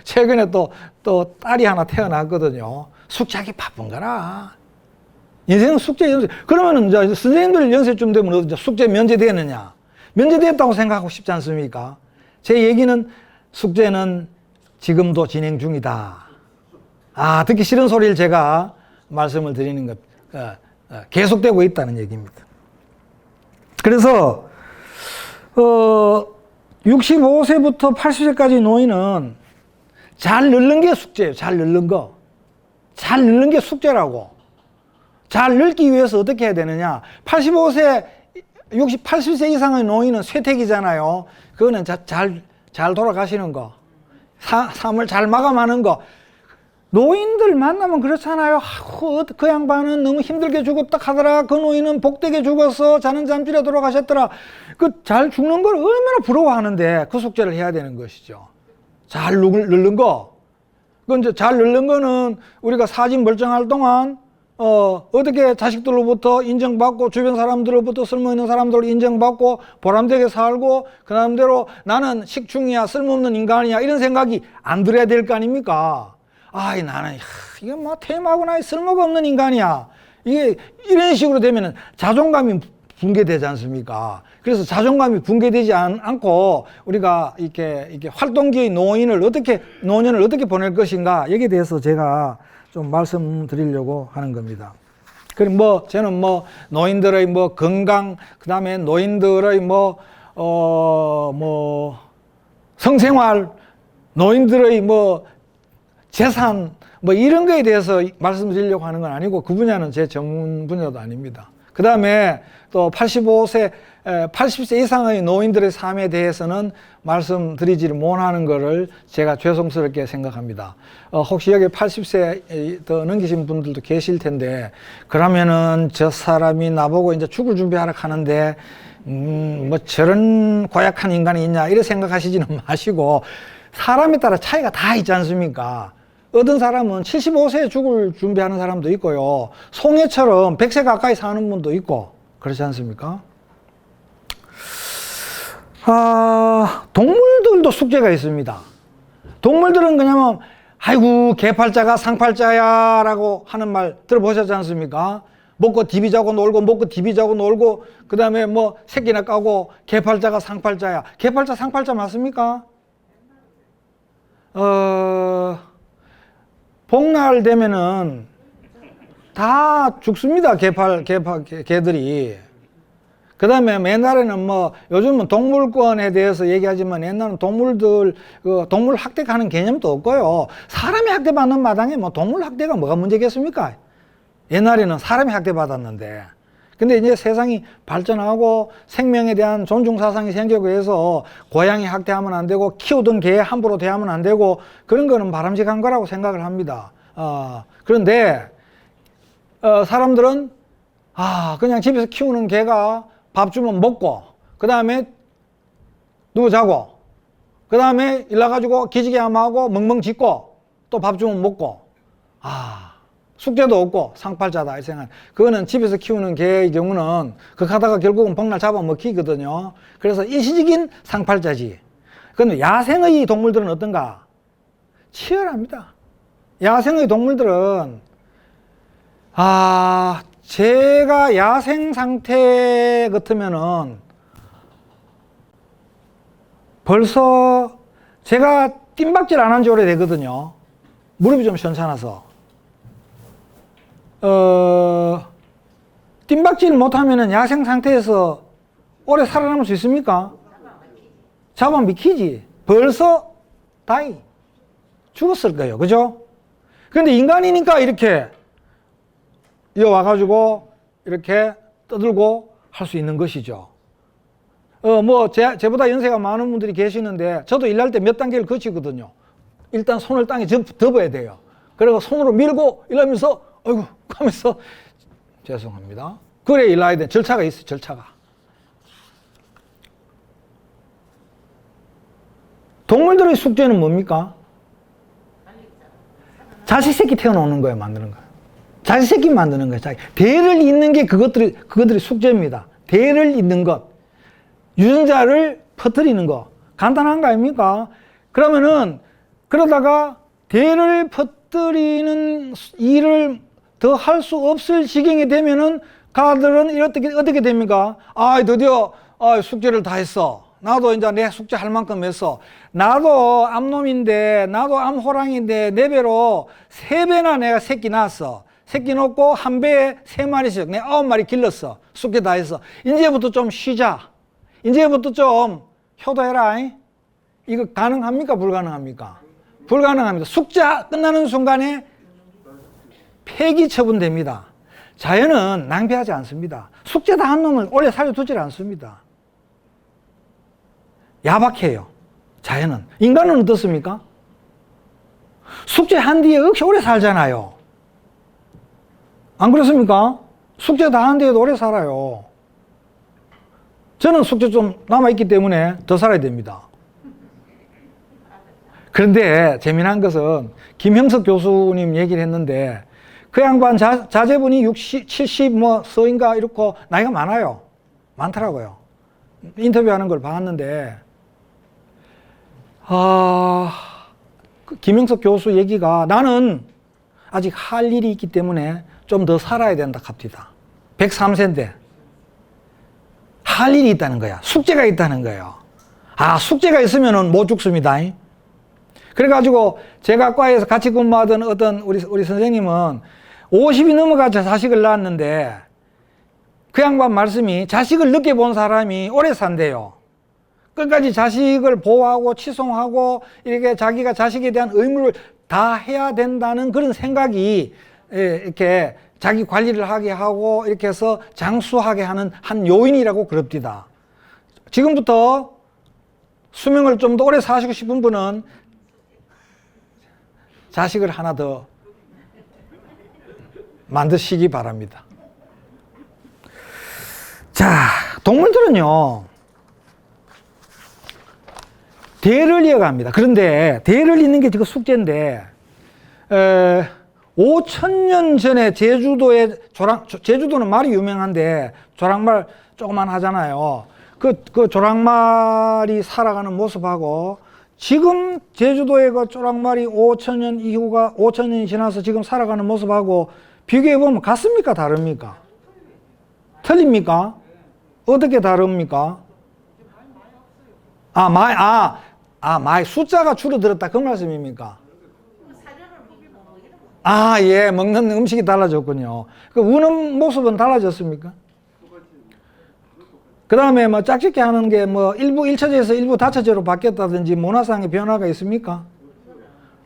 최근에 또 딸이 하나 태어났거든요. 숙제하기 바쁜 거라. 인생은 숙제 연세. 그러면은 이제 선생님들 연세쯤 되면 이제 숙제 면제되느냐? 면제됐다고 생각하고 싶지 않습니까? 제 얘기는 숙제는 지금도 진행 중이다. 듣기 싫은 소리를 제가 말씀을 드리는 것, 계속되고 있다는 얘기입니다. 그래서 65세부터 80세까지 노인은 잘 늙는 게 숙제예요. 잘 늙는 거. 잘 늙는 게 숙제라고. 잘 늙기 위해서 어떻게 해야 되느냐. 85세, 80세 이상의 노인은 쇠퇴기잖아요. 그거는 잘 돌아가시는 거. 삶을 잘 마감하는 거. 노인들 만나면 그렇잖아요. 그 양반은 너무 힘들게 죽었다 하더라. 그 노인은 복되게 죽어서 자는 잠줄에 돌아가셨더라. 그 잘 죽는 걸 얼마나 부러워하는데 그 숙제를 해야 되는 것이죠. 잘 늙는 거. 그 이제 잘 늙는 거는 우리가 사진 멀쩡할 동안 어떻게 자식들로부터 인정받고 주변 사람들로부터 쓸모있는 사람들로 인정받고 보람되게 살고 그 나름대로 나는 식충이야 쓸모없는 인간이야 이런 생각이 안 들어야 될 거 아닙니까? 나는 이게 뭐 퇴임하고 쓸모가 없는 인간이야. 이게 이런 식으로 되면은 자존감이 붕괴되지 않습니까? 그래서 자존감이 붕괴되지 않고 우리가 이렇게 활동기의 노년을 어떻게 보낼 것인가 여기에 대해서 제가 좀 말씀드리려고 하는 겁니다. 그럼 저는 노인들의 건강, 그 다음에 노인들의 성생활, 노인들의 재산, 이런 거에 대해서 말씀드리려고 하는 건 아니고 그 분야는 제 전문 분야도 아닙니다. 그 다음에 또 80세 이상의 노인들의 삶에 대해서는 말씀드리지를 못하는 것을 제가 죄송스럽게 생각합니다. 혹시 여기 80세 더 넘기신 분들도 계실 텐데, 그러면은 저 사람이 나보고 이제 죽을 준비하라 하는데, 저런 고약한 인간이 있냐, 이렇게 생각하시지는 마시고, 사람에 따라 차이가 다 있지 않습니까? 어떤 사람은 75세에 죽을 준비하는 사람도 있고요. 송해처럼 100세 가까이 사는 분도 있고, 그렇지 않습니까? 동물들도 숙제가 있습니다. 동물들은 그냥 아이고 개팔자가 상팔자야 라고 하는 말 들어보셨지 않습니까? 먹고 디비 자고 놀고 그 다음에 새끼나 까고 개팔자가 상팔자야. 개팔자 상팔자 맞습니까? 복날 되면은 다 죽습니다. 개들이. 그 다음에 옛날에는 요즘은 동물권에 대해서 얘기하지만 옛날은 동물 학대하는 개념도 없고요. 사람이 학대받는 마당에 동물 학대가 뭐가 문제겠습니까? 옛날에는 사람이 학대받았는데. 근데 이제 세상이 발전하고 생명에 대한 존중 사상이 생기고 해서 고양이 학대하면 안 되고 키우던 개 함부로 대하면 안 되고 그런 거는 바람직한 거라고 생각을 합니다. 그런데, 사람들은, 그냥 집에서 키우는 개가 밥 주면 먹고, 그 다음에 누워 자고, 그 다음에 일나가지고 기지개 한번 하고 멍멍 짖고, 또 밥 주면 먹고, 숙제도 없고 상팔자다 이 생각. 그거는 집에서 키우는 개의 경우는 그렇게 하다가 결국은 복날 잡아먹히거든요. 그래서 일시적인 상팔자지. 그런데 야생의 동물들은 어떤가? 치열합니다. 야생의 동물들은 제가 야생 상태 같으면은 벌써 제가 뜀박질 안 한 지 오래되거든요. 무릎이 좀 시원찮아서. 뜀박질 못하면은 야생 상태에서 오래 살아남을 수 있습니까? 잡아먹히지. 벌써 다이. 죽었을 거예요. 그죠? 근데 인간이니까 이렇게 와가지고 이렇게 떠들고 할 수 있는 것이죠. 제보다 연세가 많은 분들이 계시는데 저도 일할 때 몇 단계를 거치거든요. 일단 손을 땅에 접어야 돼요. 그리고 손으로 밀고 이러면서 어이구 하면서 죄송합니다. 그래 일해야 돼. 절차가 있어요. 절차가. 동물들의 숙제는 뭡니까? 자식 새끼 태어나오는 거예요. 만드는 거예요. 자식 새끼 만드는 거예요. 대를 잇는 게 그것들이 숙제입니다. 대를 잇는 것. 유전자를 퍼뜨리는 거. 간단한 거 아닙니까? 그러면은 그러다가 대를 퍼뜨리는 일을 더 할 수 없을 지경이 되면은 가들은 어떻게 됩니까? 드디어 숙제를 다 했어. 나도 이제 내 숙제 할 만큼 했어. 나도 암놈인데, 나도 암호랑인데, 4배로 3배나 내가 새끼 낳았어. 새끼 놓고 한 배에 3마리씩, 내가 9마리 길렀어. 숙제 다 했어. 이제부터 좀 쉬자. 이제부터 좀 효도해라. 이거 가능합니까? 불가능합니까? 불가능합니다. 숙제 끝나는 순간에 폐기 처분됩니다. 자연은 낭비하지 않습니다. 숙제 다 한 놈을 오래 살려두질 않습니다. 야박해요. 자연은. 인간은 어떻습니까? 숙제 한 뒤에 역시 오래 살잖아요. 안 그렇습니까? 숙제 다 한 뒤에도 오래 살아요. 저는 숙제 좀 남아있기 때문에 더 살아야 됩니다. 그런데 재미난 것은 김형석 교수님 얘기를 했는데 그 양반 자제분이 60, 70 서인가 이렇게 나이가 많아요. 많더라고요. 인터뷰하는 걸 봤는데 김형석 교수 얘기가 나는 아직 할 일이 있기 때문에 좀 더 살아야 된다 합니다. 103세인데 할 일이 있다는 거야. 숙제가 있다는 거예요. 숙제가 있으면 못 죽습니다. 그래가지고 제가 과에서 같이 근무하던 어떤 우리 선생님은 50이 넘어가서 자식을 낳았는데 그 양반 말씀이 자식을 늦게 본 사람이 오래 산대요. 끝까지 자식을 보호하고 치송하고 이렇게 자기가 자식에 대한 의무를 다 해야 된다는 그런 생각이 이렇게 자기 관리를 하게 하고 이렇게 해서 장수하게 하는 한 요인이라고 그럽니다. 지금부터 수명을 좀 더 오래 사시고 싶은 분은 자식을 하나 더 만드시기 바랍니다. 자, 동물들은요, 대를 이어갑니다. 그런데 대를 잇는 게 지금 숙제인데 5,000년 전에 제주도에 제주도는 말이 유명한데 조랑말 조그만 하잖아요. 그 조랑말이 살아가는 모습하고 지금 제주도의 그 조랑말이 5,000년이 지나서 지금 살아가는 모습하고 비교해 보면 같습니까? 다릅니까? 틀립니까? 어떻게 다릅니까? 많이 숫자가 줄어들었다 그 말씀입니까? 예, 먹는 음식이 달라졌군요. 그 우는 모습은 달라졌습니까? 그 다음에 짝짓기 하는 게 일부 1처제에서 일부 다처제로 바뀌었다든지 문화상의 변화가 있습니까?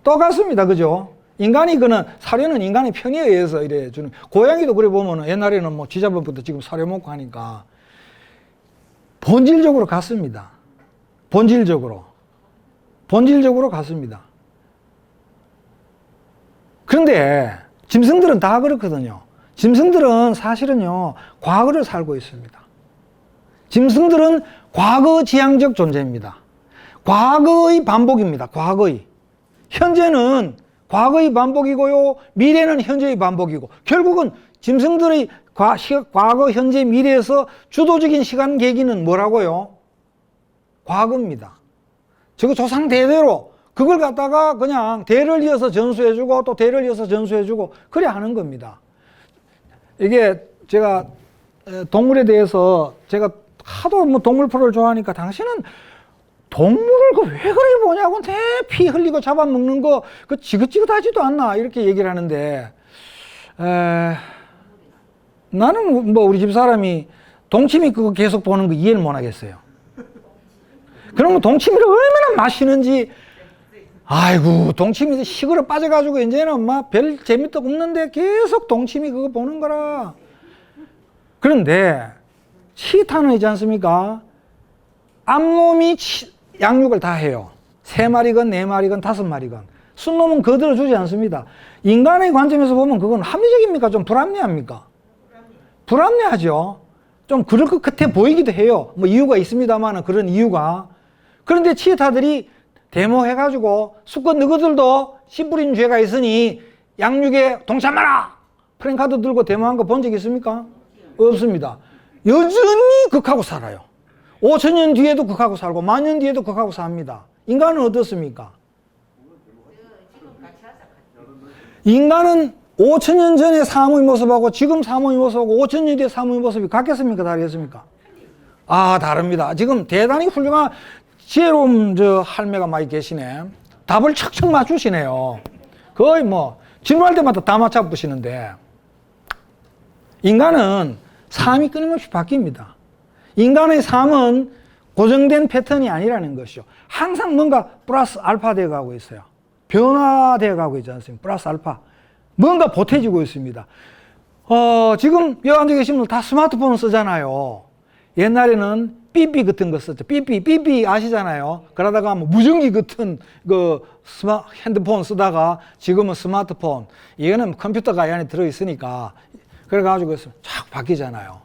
똑같습니다. 그죠? 사료는 인간의 편의에 의해서 이래 주는. 고양이도 그래 보면 옛날에는 쥐잡아부터 지금 사료 먹고 하니까 본질적으로 같습니다. 본질적으로 같습니다. 그런데 짐승들은 다 그렇거든요. 짐승들은 사실은요, 과거를 살고 있습니다. 짐승들은 과거지향적 존재입니다. 과거의 반복입니다. 현재는 과거의 반복이고요, 미래는 현재의 반복이고, 결국은 짐승들의 과거, 현재, 미래에서 주도적인 시간 계기는 뭐라고요? 과거입니다. 저거 조상 대대로 그걸 갖다가 그냥 대를 이어서 전수해주고 또 대를 이어서 전수해주고 그래 하는 겁니다. 이게 제가 동물에 대해서 제가 하도 뭐 동물 프로를 좋아하니까 당신은 동물을 그 왜 그렇게 보냐고 피 흘리고 잡아먹는 거 그 지긋지긋하지도 않나 이렇게 얘기를 하는데 나는 뭐 우리 집 사람이 동치미 그거 계속 보는 거 이해를 못 하겠어요. 그런 거 동치미를 얼마나 마시는지 아이고 동치미 식으로 빠져가지고 이제는 막 별 재미도 없는데 계속 동치미 그거 보는 거라. 그런데 치타는 있지 않습니까? 암놈이 양육을 다 해요. 3마리건 4마리건 5마리건. 순놈은 거들어 주지 않습니다. 인간의 관점에서 보면 그건 합리적입니까? 좀 불합리합니까? 불합리하죠. 좀 그럴 것 같아 보이기도 해요. 뭐 이유가 있습니다만 그런 이유가. 그런데 치타들이 데모해가지고 수컷 너희들도 씨 뿌린 죄가 있으니 양육에 동참하라! 프랭카드 들고 데모한 거 본 적 있습니까? 없습니다. 여전히 극하고 살아요. 5천년 뒤에도 극하고 살고 만년 뒤에도 극하고 삽니다. 인간은 어떻습니까? 인간은 5천년 전에 사무의 모습하고 지금 사무의 모습하고 5천년 뒤에 사무의 모습이 같겠습니까? 다르겠습니까? 다릅니다. 지금 대단히 훌륭한 지혜로운 할매가 많이 계시네. 답을 척척 맞추시네요. 거의 뭐 질문할 때마다 다 맞춰보시는데 인간은 삶이 끊임없이 바뀝니다. 인간의 삶은 고정된 패턴이 아니라는 것이죠. 항상 뭔가 플러스 알파 되어 가고 있어요. 변화되어 가고 있지 않습니까? 플러스 알파. 뭔가 보태지고 있습니다. 지금 여기 앉아 계신 분들 다 스마트폰 쓰잖아요. 옛날에는 삐삐 같은 거 썼죠. 삐삐 아시잖아요. 그러다가 뭐 무전기 같은 핸드폰 쓰다가 지금은 스마트폰. 이거는 컴퓨터가 이 안에 들어있으니까 그래가지고 쫙 바뀌잖아요.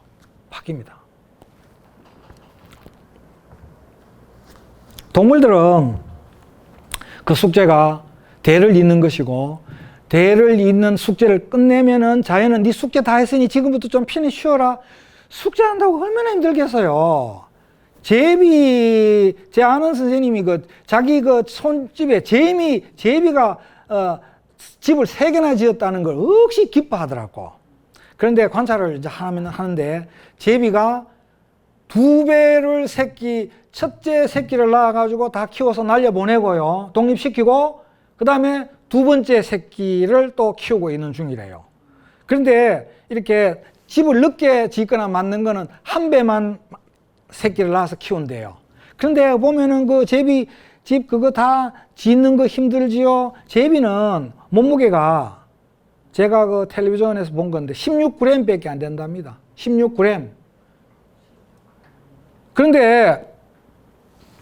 바뀝니다. 동물들은 그 숙제가 대를 잇는 것이고 대를 잇는 숙제를 끝내면은 자연은 네 숙제 다 했으니 지금부터 좀 편히 쉬어라. 숙제한다고 얼마나 힘들겠어요. 제 아는 선생님이 자기 손집에 제비가 집을 3개나 지었다는 걸 억시 기뻐하더라고. 그런데 관찰을 이제 하는데 제비가 2배를 첫째 새끼를 낳아가지고 다 키워서 날려보내고요. 독립시키고 그 다음에 2번째 새끼를 또 키우고 있는 중이래요. 그런데 이렇게 집을 늦게 짓거나 만든 거는 1배만 새끼를 낳아서 키운대요. 그런데 보면은 그 제비 집 그거 다 짓는 거 힘들지요. 제비는 몸무게가 제가 그 텔레비전에서 본 건데 16g 밖에 안 된답니다. 16g. 그런데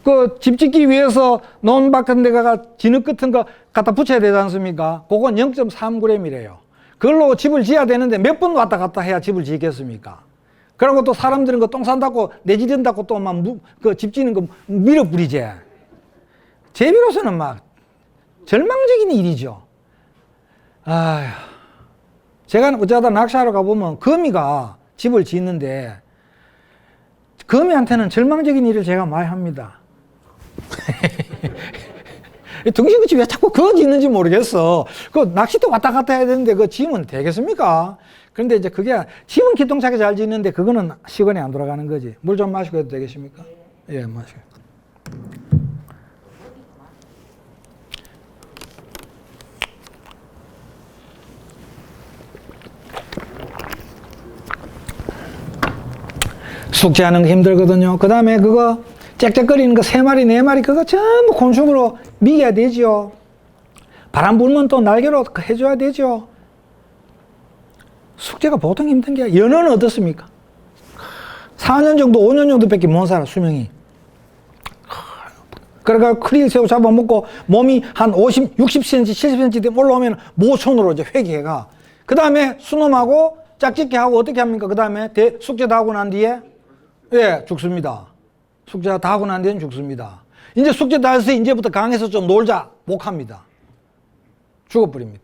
그 집 짓기 위해서 논 같은 데가 진흙 같은 거 갖다 붙여야 되지 않습니까? 그건 0.3g이래요. 그걸로 집을 지어야 되는데 몇 번 왔다 갔다 해야 집을 지겠습니까? 그리고 또 사람들은 그 똥 산다고 내 지른다고 또 막 그 집 짓는 거 밀어뿌리지. 제비로서는 막 절망적인 일이죠. 아휴. 제가 어쩌다 낚시하러 가보면 거미가 집을 짓는데 거미한테는 절망적인 일을 제가 많이 합니다. 등신같이 왜 자꾸 그거 짓는지 모르겠어. 그 낚시도 왔다 갔다 해야 되는데 그 지면 되겠습니까? 그런데 이제 그게 집은 기똥차게 잘 짓는데 그거는 시간이 안 돌아가는 거지. 물 좀 마시고 해도 되겠습니까? 예, 마시고. 숙제하는 거 힘들거든요. 그 다음에 그거 짹짹거리는 거 3마리, 4마리 그거 전부 곤충으로 미겨야 되죠. 바람 불면 또 날개로 해줘야 되죠. 숙제가 보통 힘든 게 연어는 어떻습니까? 4년 정도, 5년 정도밖에 못 살아, 수명이. 그러니까 크릴 새우 잡아먹고 몸이 한 50, 60cm, 70cm 올라오면 모촌으로 이제 회귀해가. 그 다음에 수놈하고 짝짓기 하고 어떻게 합니까? 그 다음에 숙제 다 하고 난 뒤에 예, 죽습니다. 숙제 다 하고 난 뒤엔 죽습니다. 이제 숙제 다 해서 이제부터 강에서 좀 놀자. 못 합니다. 죽어버립니다.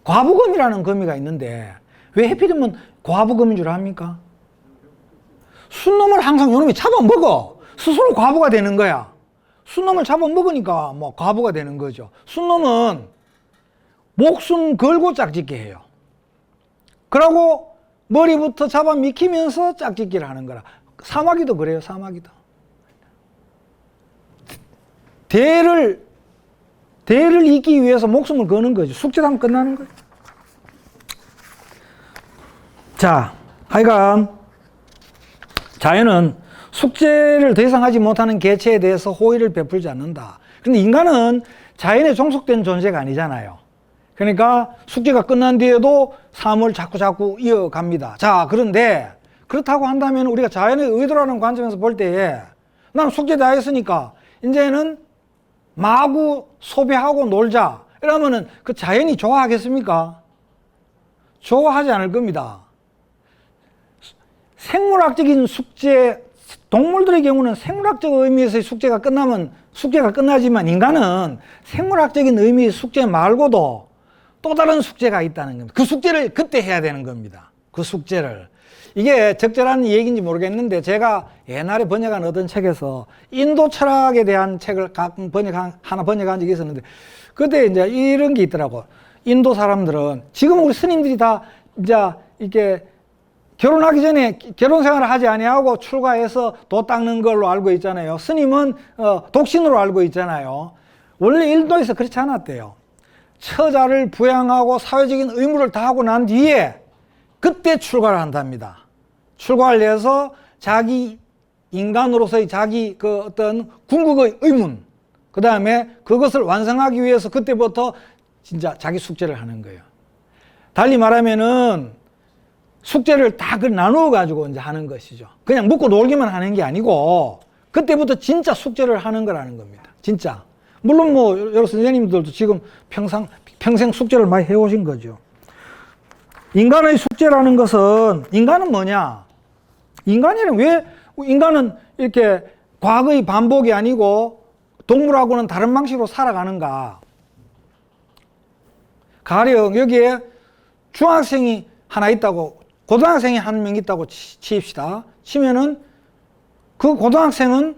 과부검이라는 거미가 있는데 왜 해필이면 과부검인 줄 압니까? 순놈을 항상 요놈이 잡아먹어. 스스로 과부가 되는 거야. 순놈을 잡아먹으니까 뭐 과부가 되는 거죠. 순놈은 목숨 걸고 짝짓기 해요. 그러고 머리부터 잡아 미키면서 짝짓기를 하는 거라. 사마귀도 그래요, 사마귀도. 대를 잇기 위해서 목숨을 거는 거죠. 숙제도 하면 끝나는 거죠. 자, 하여간 자연은 숙제를 더 이상 하지 못하는 개체에 대해서 호의를 베풀지 않는다. 그런데 인간은 자연에 종속된 존재가 아니잖아요. 그러니까 숙제가 끝난 뒤에도 삶을 자꾸 이어갑니다. 자, 그런데 그렇다고 한다면 우리가 자연의 의도라는 관점에서 볼 때에 나는 숙제 다 했으니까 이제는 마구 소비하고 놀자 이러면은 그 자연이 좋아하겠습니까? 좋아하지 않을 겁니다. 생물학적인 숙제, 동물들의 경우는 생물학적 의미에서의 숙제가 끝나면 숙제가 끝나지만 인간은 생물학적인 의미의 숙제 말고도 또 다른 숙제가 있다는 겁니다. 그 숙제를 그때 해야 되는 겁니다. 그 숙제를. 이게 적절한 얘기인지 모르겠는데 제가 옛날에 번역한 어떤 책에서 인도 철학에 대한 책을 가끔 하나 번역한 적이 있었는데 그때 이제 이런 게 있더라고. 인도 사람들은 지금 우리 스님들이 다 이제 이렇게 결혼하기 전에 결혼 생활을 하지 아니하고 출가해서 도 닦는 걸로 알고 있잖아요. 스님은 독신으로 알고 있잖아요. 원래 인도에서 그렇지 않았대요. 처자를 부양하고 사회적인 의무를 다하고 난 뒤에 그때 출가를 한답니다. 출가를 해서 자기 인간으로서의 자기 그 어떤 궁극의 의문, 그 다음에 그것을 완성하기 위해서 그때부터 진짜 자기 숙제를 하는 거예요. 달리 말하면은 숙제를 다 나누어 가지고 이제 하는 것이죠. 그냥 먹고 놀기만 하는 게 아니고 그때부터 진짜 숙제를 하는 거라는 겁니다. 진짜. 물론 뭐 여러 선생님들도 지금 평생 숙제를 많이 해오신 거죠. 인간의 숙제라는 것은 인간은 뭐냐? 인간이란 왜 인간은 이렇게 과거의 반복이 아니고 동물하고는 다른 방식으로 살아가는가? 가령 여기에 중학생이 하나 있다고 고등학생이 한 명 있다고 치입시다. 치면은 그 고등학생은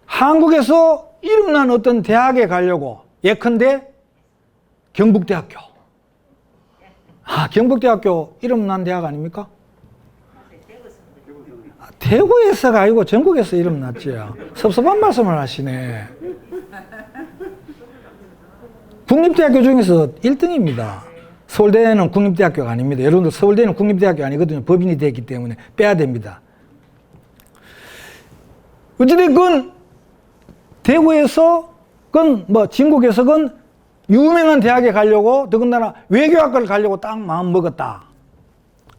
한국에서 이름난 어떤 대학에 가려고 예컨대 경북대학교. 경북대학교 이름난 대학 아닙니까? 대구에서가 아니고 전국에서 이름났지요. 섭섭한 말씀을 하시네. 국립대학교 중에서 1등입니다. 서울대는 국립대학교가 아닙니다. 여러분들 서울대는 국립대학교 아니거든요. 법인이 됐기 때문에 빼야 됩니다. 어찌됐건 대구에서 건 뭐 진국에서 건 유명한 대학에 가려고 더군다나 외교학과를 가려고 딱 마음 먹었다.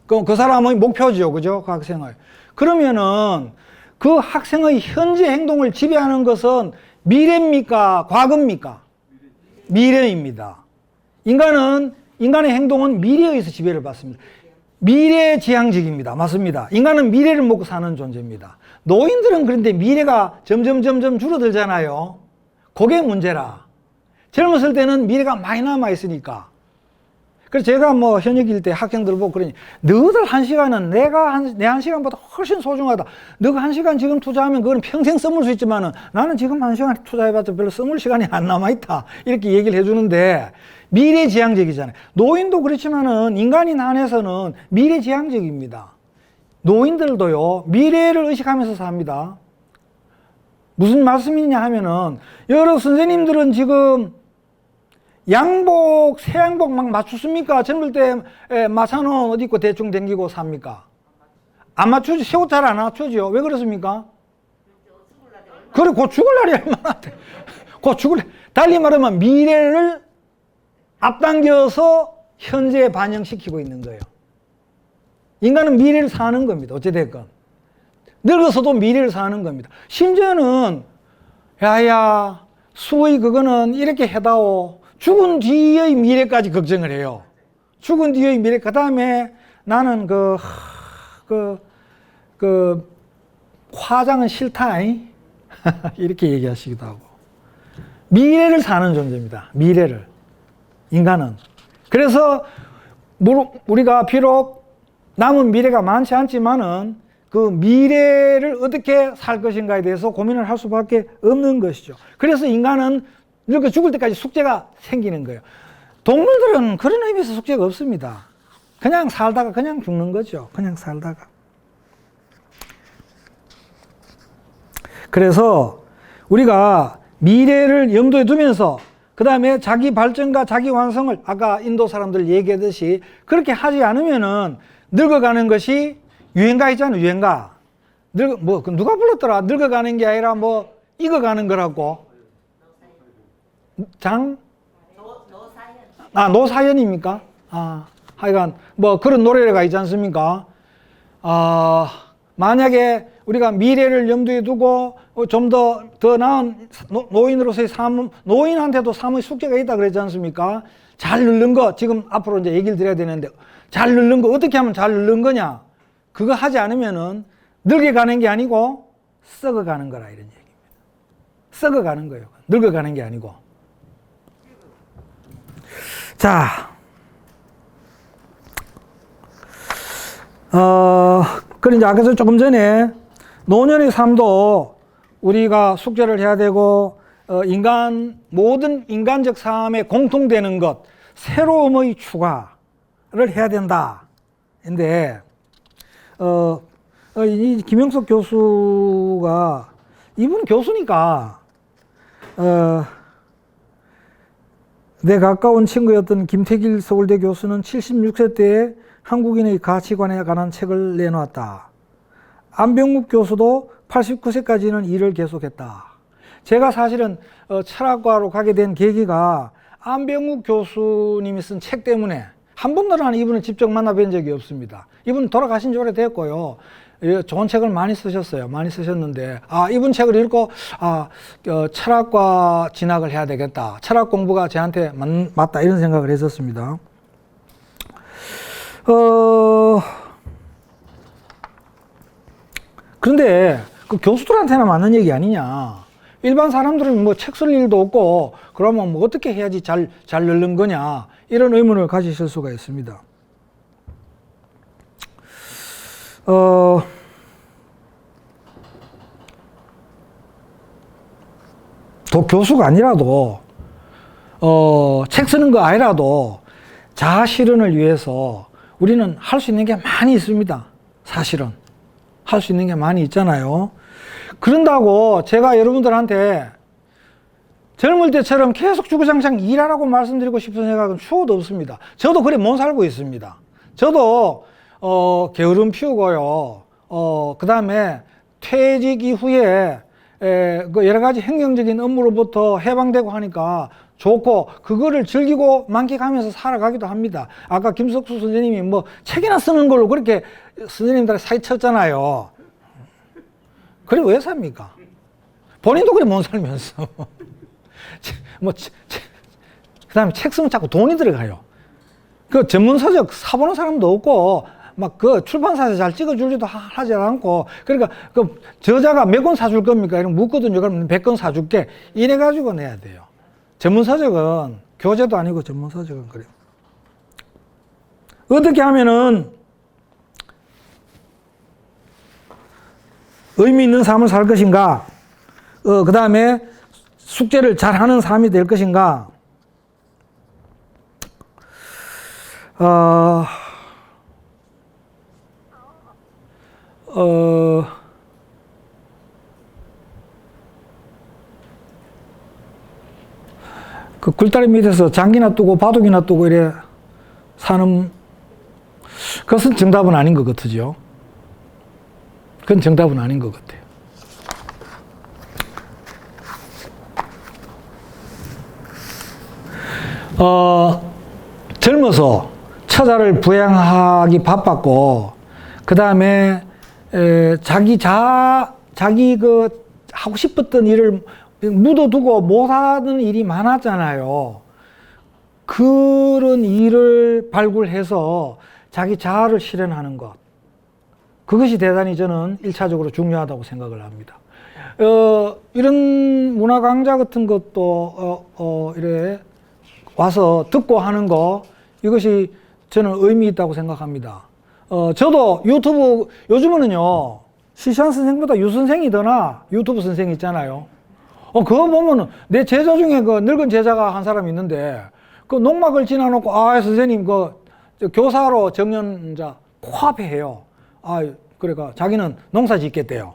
그 사람의 목표지요. 그죠? 그 학생의. 그러면은 그 학생의 현재 행동을 지배하는 것은 미래입니까? 과거입니까? 미래입니다. 인간의 행동은 미래에서 지배를 받습니다. 미래지향적입니다. 맞습니다. 인간은 미래를 먹고 사는 존재입니다. 노인들은 그런데 미래가 점점 줄어들잖아요. 그게 문제라. 젊었을 때는 미래가 많이 남아있으니까. 그래서 제가 뭐 현역일 때 학생들 보고 그러니 너희들 1시간은 내 1시간보다 훨씬 소중하다. 너가 1시간 지금 투자하면 그건 평생 써먹을 수 있지만은 나는 지금 1시간 투자해봤자 별로 써먹을 시간이 안 남아있다. 이렇게 얘기를 해주는데 미래지향적이잖아요. 노인도 그렇지만은 인간인 한에서는 미래지향적입니다. 노인들도요, 미래를 의식하면서 삽니다. 무슨 말씀이냐 하면은, 여러 선생님들은 지금 양복, 새 양복 막 맞추십니까? 젊을 때 마사노 옷 입고 대충 댕기고 삽니까? 안 맞추지. 새 옷 잘 안 맞추죠. 왜 그렇습니까? 그래, 곧 죽을 날이 얼마나 돼. 곧 죽을 날. 달리 말하면 미래를 앞당겨서 현재에 반영시키고 있는 거예요. 인간은 미래를 사는 겁니다. 어찌됐건. 늙어서도 미래를 사는 겁니다. 심지어는 야야 수의 그거는 이렇게 해다오. 죽은 뒤의 미래까지 걱정을 해요. 죽은 뒤의 미래. 그 다음에 나는 화장은 싫다. 이렇게 얘기하시기도 하고. 미래를 사는 존재입니다. 미래를. 인간은. 그래서 우리가 비록 남은 미래가 많지 않지만은 그 미래를 어떻게 살 것인가에 대해서 고민을 할 수밖에 없는 것이죠. 그래서 인간은 이렇게 죽을 때까지 숙제가 생기는 거예요. 동물들은 그런 의미에서 숙제가 없습니다. 그냥 살다가 그냥 죽는 거죠. 그냥 살다가. 그래서 우리가 미래를 염두에 두면서 그 다음에 자기 발전과 자기 완성을 아까 인도 사람들 얘기하듯이 그렇게 하지 않으면은 늙어가는 것이 유행가 있잖아요. 유행가. 누가 불렀더라? 늙어가는 게 아니라 익어가는 거라고. 노사연입니까? 하여간 그런 노래가 있지 않습니까? 만약에 우리가 미래를 염두에 두고 좀 더 나은 노인으로서의 삶, 노인한테도 삶의 숙제가 있다 그랬지 않습니까? 잘 늙는 거, 지금 앞으로 이제 얘기를 드려야 되는데, 잘 늙는 거, 어떻게 하면 잘 늙는 거냐? 그거 하지 않으면은 늙어가는 게 아니고 썩어가는 거라, 이런 얘기입니다. 썩어가는 거예요. 늙어가는 게 아니고. 자, 그래, 이제 아까 조금 전에 노년의 삶도 우리가 숙제를 해야 되고, 모든 인간적 삶에 공통되는 것, 새로움의 추가를 해야 된다. 근데, 이 김영석 교수가, 이분 교수니까, 내 가까운 친구였던 김태길 서울대 교수는 76세 때에 한국인의 가치관에 관한 책을 내놓았다. 안병욱 교수도 89세까지는 일을 계속했다. 제가 사실은 철학과로 가게 된 계기가 안병욱 교수님이 쓴 책 때문에 한 번도 나는 이분을 직접 만나뵌 적이 없습니다. 이분 돌아가신 지 오래됐고요. 좋은 책을 많이 쓰셨어요. 많이 쓰셨는데 이분 책을 읽고 철학과 진학을 해야 되겠다. 철학 공부가 저한테 맞다 이런 생각을 했었습니다. 그런데 그 교수들한테나 맞는 얘기 아니냐. 일반 사람들은 책 쓸 일도 없고 그러면 어떻게 해야지 잘 늙는 거냐. 이런 의문을 가지실 수가 있습니다. 또 교수가 아니라도 책 쓰는 거 아니라도 자아 실현을 위해서 우리는 할 수 있는 게 많이 있습니다. 사실은 할 수 있는 게 많이 있잖아요. 그런다고 제가 여러분들한테 젊을 때처럼 계속 주구장창 일하라고 말씀드리고 싶은 생각은 추호도 없습니다. 저도 그래 못 살고 있습니다. 저도 게으름 피우고요. 그 다음에 퇴직 이후에 여러 가지 행정적인 업무로부터 해방되고 하니까 좋고 그거를 즐기고 만끽하면서 살아가기도 합니다. 아까 김석수 선생님이 책이나 쓰는 걸로 그렇게 선생님들 사기쳤잖아요. 그래 왜 삽니까? 본인도 그래 못 살면서. 그 다음에 책 쓰면 자꾸 돈이 들어가요. 그 전문서적 사보는 사람도 없고 그 출판사에서 잘 찍어주지도 하지 않고 그러니까 그 저자가 몇 권 사줄 겁니까? 이런 묻거든요. 그러면 100권 사줄게. 이래가지고 내야 돼요. 전문서적은 교재도 아니고 전문서적은 그래요. 어떻게 하면은 의미 있는 삶을 살 것인가? 그 다음에 숙제를 잘하는 삶이 될 것인가? 그 굴다리 밑에서 장기나 뜨고 바둑이나 뜨고 이래 사는 그것은 정답은 아닌 것 같으죠. 그건 정답은 아닌 것 같아요. 젊어서 처자를 부양하기 바빴고, 그 다음에 자기 하고 싶었던 일을 묻어두고 못하는 일이 많았잖아요. 그런 일을 발굴해서 자기 자아를 실현하는 것. 그것이 대단히 저는 1차적으로 중요하다고 생각을 합니다. 이런 문화 강좌 같은 것도 이래 와서 듣고 하는 거, 이것이 저는 의미 있다고 생각합니다. 저도 유튜브, 요즘은요, 시시한 선생보다 유 선생이 더 나아. 유튜브 선생 있잖아요. 그거 보면은 내 제자 중에 그 늙은 제자가 한 사람 있는데, 그 농막을 지나놓고, 선생님, 저 교사로 정년자 코앞에 해요. 아, 그러니까 자기는 농사 짓겠대요.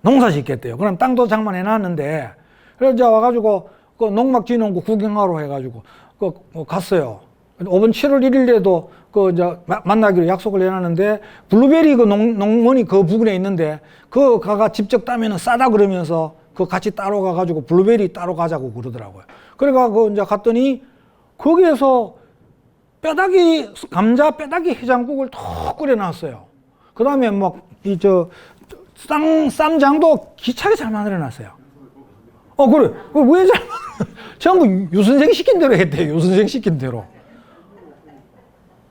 농사 짓겠대요. 그럼 땅도 장만해 놨는데, 그래서 이제 와가지고 그 농막 지는 거 구경하러 해가지고 갔어요. 5번 7월 1일에도 그 이제 만나기로 약속을 해놨는데, 블루베리 그 농원이 그 부근에 있는데, 그 가가 직접 따면은 싸다 그러면서 그 같이 따러 가가지고 블루베리 따러 가자고 그러더라고요. 그래가 그 이제 갔더니 거기에서 감자 뼈다귀 해장국을 톡 끓여놨어요. 그 다음에 막 쌈장도 기차게 잘 만들어놨어요. 그래. 왜 잘 전부 유선생 시킨 대로 했대요. 유선생 시킨 대로.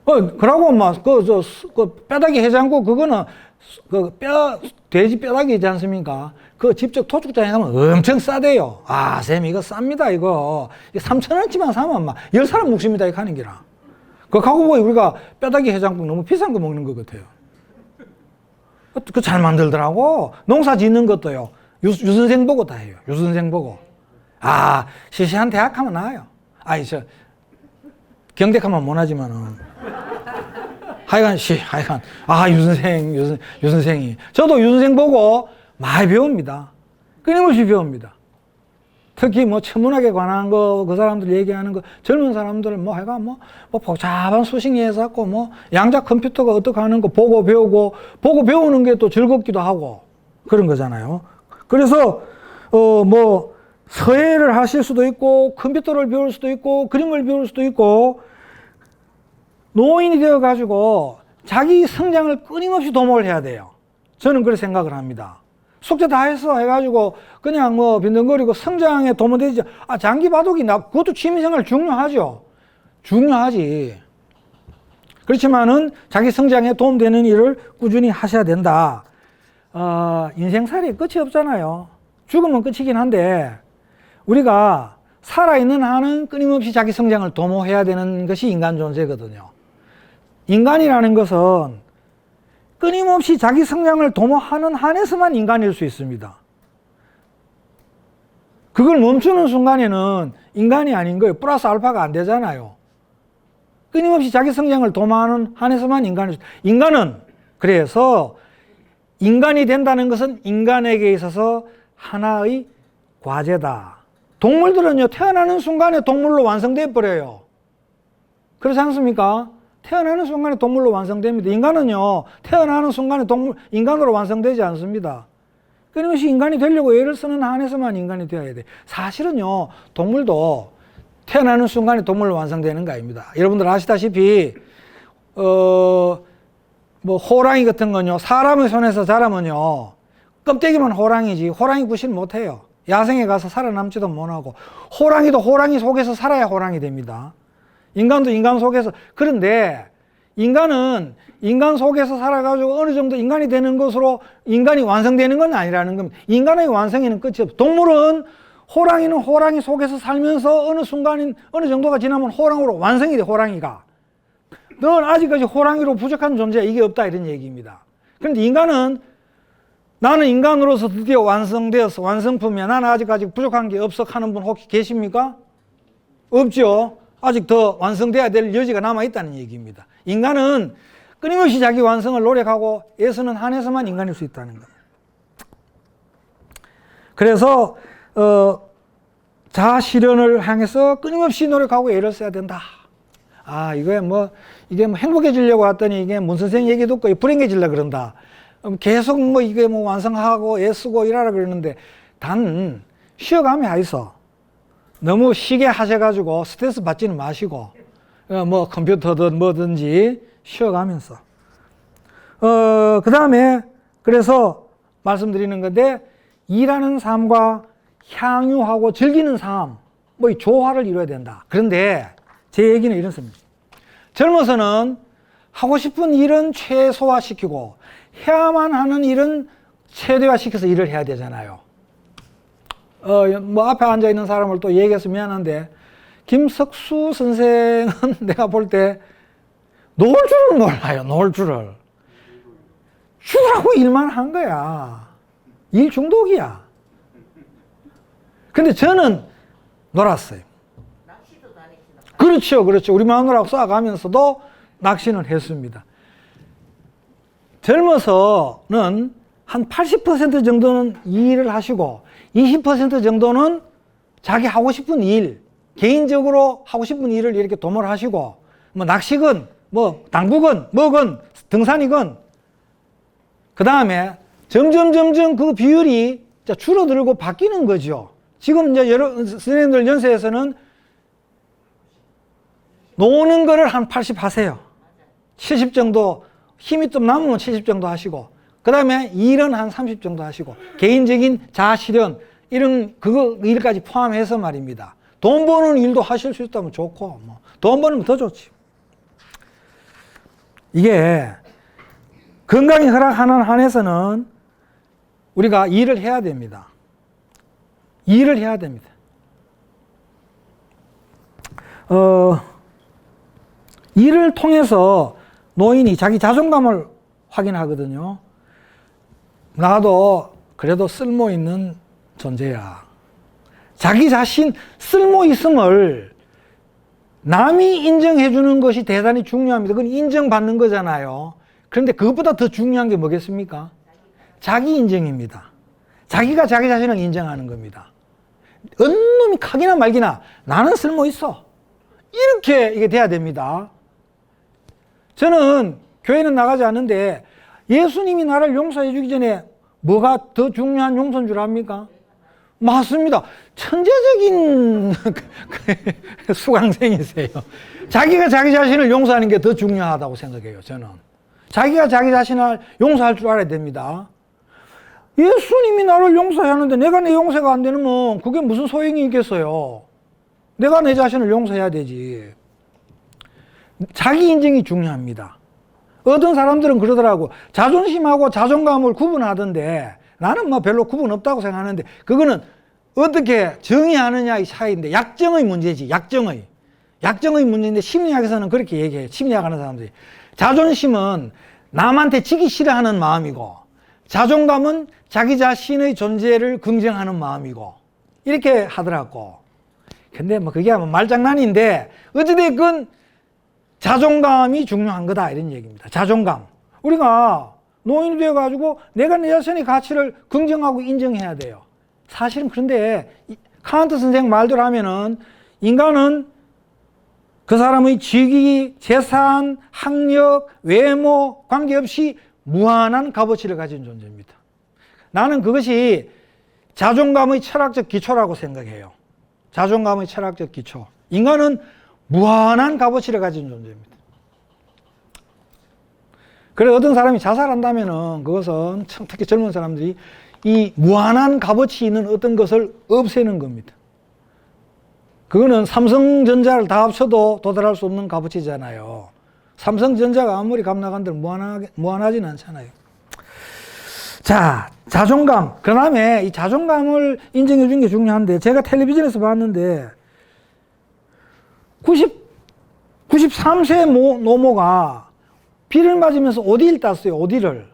그러고 막 그 뼈다귀 해장국 그거는 돼지 뼈다귀지 않습니까? 그 직접 도축장에 가면 엄청 싸대요. 아, 쌤 이거 쌉니다 이거. 3,000원치만 사면 막 10사람 묵습니다 이거 하는 기라. 그거 갖고 보니 우리가 뼈다귀 해장국 너무 비싼 거 먹는 것 같아요. 그 잘 만들더라고. 농사 짓는 것도요. 유선생 보고 다 해요. 유선생 보고. 아, 시시한 대학 하면 나아요. 아이, 경대 하면 못하지만은. 하여간, 유선생이. 저도 유선생 보고 많이 배웁니다. 끊임없이 배웁니다. 특히 뭐 천문학에 관한 거, 그 사람들 얘기하는 거, 젊은 사람들 뭐 하여간 뭐 복잡한 수식이 해서고 뭐 양자 컴퓨터가 어떻게 하는 거 보고 배우고, 보고 배우는 게 또 즐겁기도 하고 그런 거잖아요. 그래서, 뭐 서예를 하실 수도 있고, 컴퓨터를 배울 수도 있고, 그림을 배울 수도 있고, 노인이 되어가지고 자기 성장을 끊임없이 도모를 해야 돼요. 저는 그렇게 생각을 합니다. 숙제 다 했어 해가지고 그냥 뭐 빈둥거리고 성장에 도모되지. 장기 바둑이 그것도 취미생활 중요하죠. 중요하지. 그렇지만은 자기 성장에 도움되는 일을 꾸준히 하셔야 된다. 인생살이 끝이 없잖아요. 죽으면 끝이긴 한데 우리가 살아있는 한은 끊임없이 자기 성장을 도모해야 되는 것이 인간 존재거든요. 인간이라는 것은 끊임없이 자기 성장을 도모하는 한에서만 인간일 수 있습니다. 그걸 멈추는 순간에는 인간이 아닌 거예요. 플러스 알파가 안 되잖아요. 끊임없이 자기 성장을 도모하는 한에서만 인간일 수 있습니다. 인간은 그래서 인간이 된다는 것은 인간에게 있어서 하나의 과제다. 동물들은요, 태어나는 순간에 동물로 완성돼 버려요. 그렇지 않습니까? 태어나는 순간에 동물로 완성됩니다. 인간은요, 태어나는 순간에 인간으로 완성되지 않습니다. 끊임없이 인간이 되려고 애를 쓰는 한에서만 인간이 되어야 돼. 사실은요, 동물도 태어나는 순간에 동물로 완성되는 거 아닙니다. 여러분들 아시다시피, 뭐, 호랑이 같은 건요, 사람의 손에서 자라면요, 껍데기만 호랑이지, 호랑이 구실 못해요. 야생에 가서 살아남지도 못하고, 호랑이도 호랑이 속에서 살아야 호랑이 됩니다. 인간도 인간 속에서. 그런데 인간은 인간 속에서 살아가지고 어느 정도 인간이 되는 것으로 인간이 완성되는 건 아니라는 겁니다. 인간의 완성에는 끝이 없어요. 동물은 호랑이는 호랑이 속에서 살면서 어느 순간인 어느 정도가 지나면 호랑이로 완성이 돼. 호랑이가. 넌 아직까지 호랑이로 부족한 존재야. 이게 없다 이런 얘기입니다. 그런데 인간은 나는 인간으로서 드디어 완성되었어. 완성품이야. 나는 아직까지 부족한 게 없어 하는 분 혹시 계십니까? 없죠. 아직 더 완성돼야 될 여지가 남아있다는 얘기입니다. 인간은 끊임없이 자기 완성을 노력하고 애쓰는 한에서만 인간일 수 있다는 거예요. 그래서 자아실현을 향해서 끊임없이 노력하고 애를 써야 된다. 이게 뭐 행복해지려고 왔더니 이게 문 선생 얘기 듣고 불행해지려고 그런다. 계속 뭐 이게 뭐 완성하고 애쓰고 일하라 그러는데 단 쉬어감이 하있어. 너무 쉬게 하셔가지고 스트레스 받지는 마시고, 뭐 컴퓨터든 뭐든지 쉬어가면서. 그 다음에 그래서 말씀드리는 건데, 일하는 삶과 향유하고 즐기는 삶, 뭐 이 조화를 이뤄야 된다. 그런데 제 얘기는 이렇습니다. 젊어서는 하고 싶은 일은 최소화시키고 해야만 하는 일은 최대화시켜서 일을 해야 되잖아요. 뭐 앞에 앉아 있는 사람을 또 얘기해서 미안한데 김석수 선생은 내가 볼 때 놀 줄을 몰라요. 놀 줄을. 죽으라고 일만 한 거야. 일 중독이야. 근데 저는 놀았어요. 그렇죠. 우리 마누라하고 싸워가면서도 낙신을 했습니다. 젊어서는 한 80% 정도는 이 일을 하시고 20% 정도는 자기 하고 싶은 일, 개인적으로 하고 싶은 일을 이렇게 도모를 하시고, 뭐 낚시건, 뭐 당구건, 뭐건, 등산이건, 그 다음에 점점 그 비율이 줄어들고 바뀌는 거죠. 지금 이제 여러 선생님들 연세에서는 노는 거를 한 80 하세요. 70 정도, 힘이 좀 남으면 70 정도 하시고, 그 다음에 일은 한 30 정도 하시고, 개인적인 자아실현, 이런, 일까지 포함해서 말입니다. 돈 버는 일도 하실 수 있다면 좋고, 뭐, 돈 버는 더 좋지. 이게, 건강이 허락하는 한에서는 우리가 일을 해야 됩니다. 일을 해야 됩니다. 일을 통해서 노인이 자기 자존감을 확인하거든요. 나도 그래도 쓸모 있는 존재야. 자기 자신 쓸모 있음을 남이 인정해 주는 것이 대단히 중요합니다. 그건 인정받는 거잖아요. 그런데 그것보다 더 중요한 게 뭐겠습니까? 자기 인정입니다. 자기가 자기 자신을 인정하는 겁니다. 어느 놈이 카기나 말기나 나는 쓸모 있어. 이렇게 이게 돼야 됩니다. 저는 교회는 나가지 않는데 예수님이 나를 용서해 주기 전에 뭐가 더 중요한 용서인 줄 압니까? 맞습니다. 천재적인 수강생이세요. 자기가 자기 자신을 용서하는 게 더 중요하다고 생각해요, 저는. 자기가 자기 자신을 용서할 줄 알아야 됩니다. 예수님이 나를 용서하는데 내가 내 용서가 안 되면 그게 무슨 소용이 있겠어요? 내가 내 자신을 용서해야 되지. 자기 인정이 중요합니다. 어떤 사람들은 그러더라고. 자존심하고 자존감을 구분하던데 나는 뭐 별로 구분 없다고 생각하는데 그거는 어떻게 정의하느냐의 차이인데 약정의 문제지. 약정의 문제인데 심리학에서는 그렇게 얘기해요. 심리학하는 사람들이. 자존심은 남한테 지기 싫어하는 마음이고 자존감은 자기 자신의 존재를 긍정하는 마음이고 이렇게 하더라고. 근데 뭐 그게 말장난인데 어찌됐건 자존감이 중요한 거다 이런 얘기입니다. 자존감. 우리가 노인이 되어가지고 내가 내 자신의 가치를 긍정하고 인정해야 돼요. 사실은 그런데 칸트 선생 말대로 하면은 인간은 그 사람의 직위, 재산, 학력, 외모 관계없이 무한한 값어치를 가진 존재입니다. 나는 그것이 자존감의 철학적 기초라고 생각해요. 자존감의 철학적 기초. 인간은 무한한 값어치를 가진 존재입니다. 그래 어떤 사람이 자살한다면은 그것은 특히 젊은 사람들이 이 무한한 값어치 있는 어떤 것을 없애는 겁니다. 그거는 삼성전자를 다 합쳐도 도달할 수 없는 값어치잖아요. 삼성전자가 아무리 값 나간들 무한하진 않잖아요. 자, 자존감. 그 다음에 이 자존감을 인정해 주는 게 중요한데 제가 텔레비전에서 봤는데 93세 노모가 비를 맞으면서 OD를 땄어요. OD를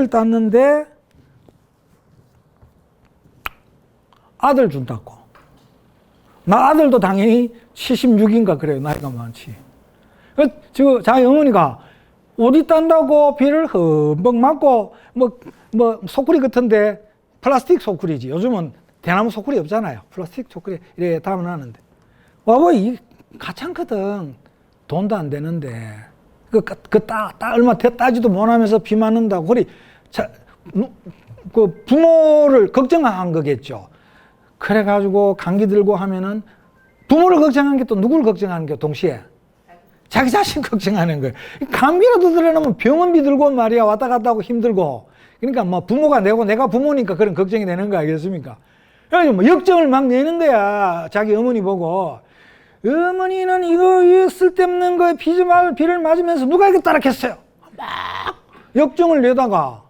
땄는데 아들 준다고. 나 아들도 당연히 76인가 그래요. 나이가 많지. 지금 자기 어머니가 OD 딴다고 비를 흠뻑 맞고 뭐 소쿠리 같은데 플라스틱 소쿠리지. 요즘은 대나무 소쿠리 없잖아요. 플라스틱 소쿠리 이렇게 담아놨는데 와봐 이 가창거든. 돈도 안 되는데 얼마 따지도 못하면서 비 맞는다고 그 부모를 걱정한 거겠죠. 그래가지고 감기 들고 하면은 부모를 걱정하는 게 또 누구를 걱정하는 게 동시에 자기 자신 걱정하는 거예요. 감기라도 들어놓으면 병원비 들고 말이야 왔다 갔다 하고 힘들고 그러니까 뭐 부모가 내고 내가 부모니까 그런 걱정이 되는 거 아니겠습니까? 그래서 뭐 역정을 막 내는 거야. 자기 어머니 보고 어머니는 이거 쓸데없는 거에 비를 맞으면서 누가 이렇게 따라했어요? 막 역정을 내다가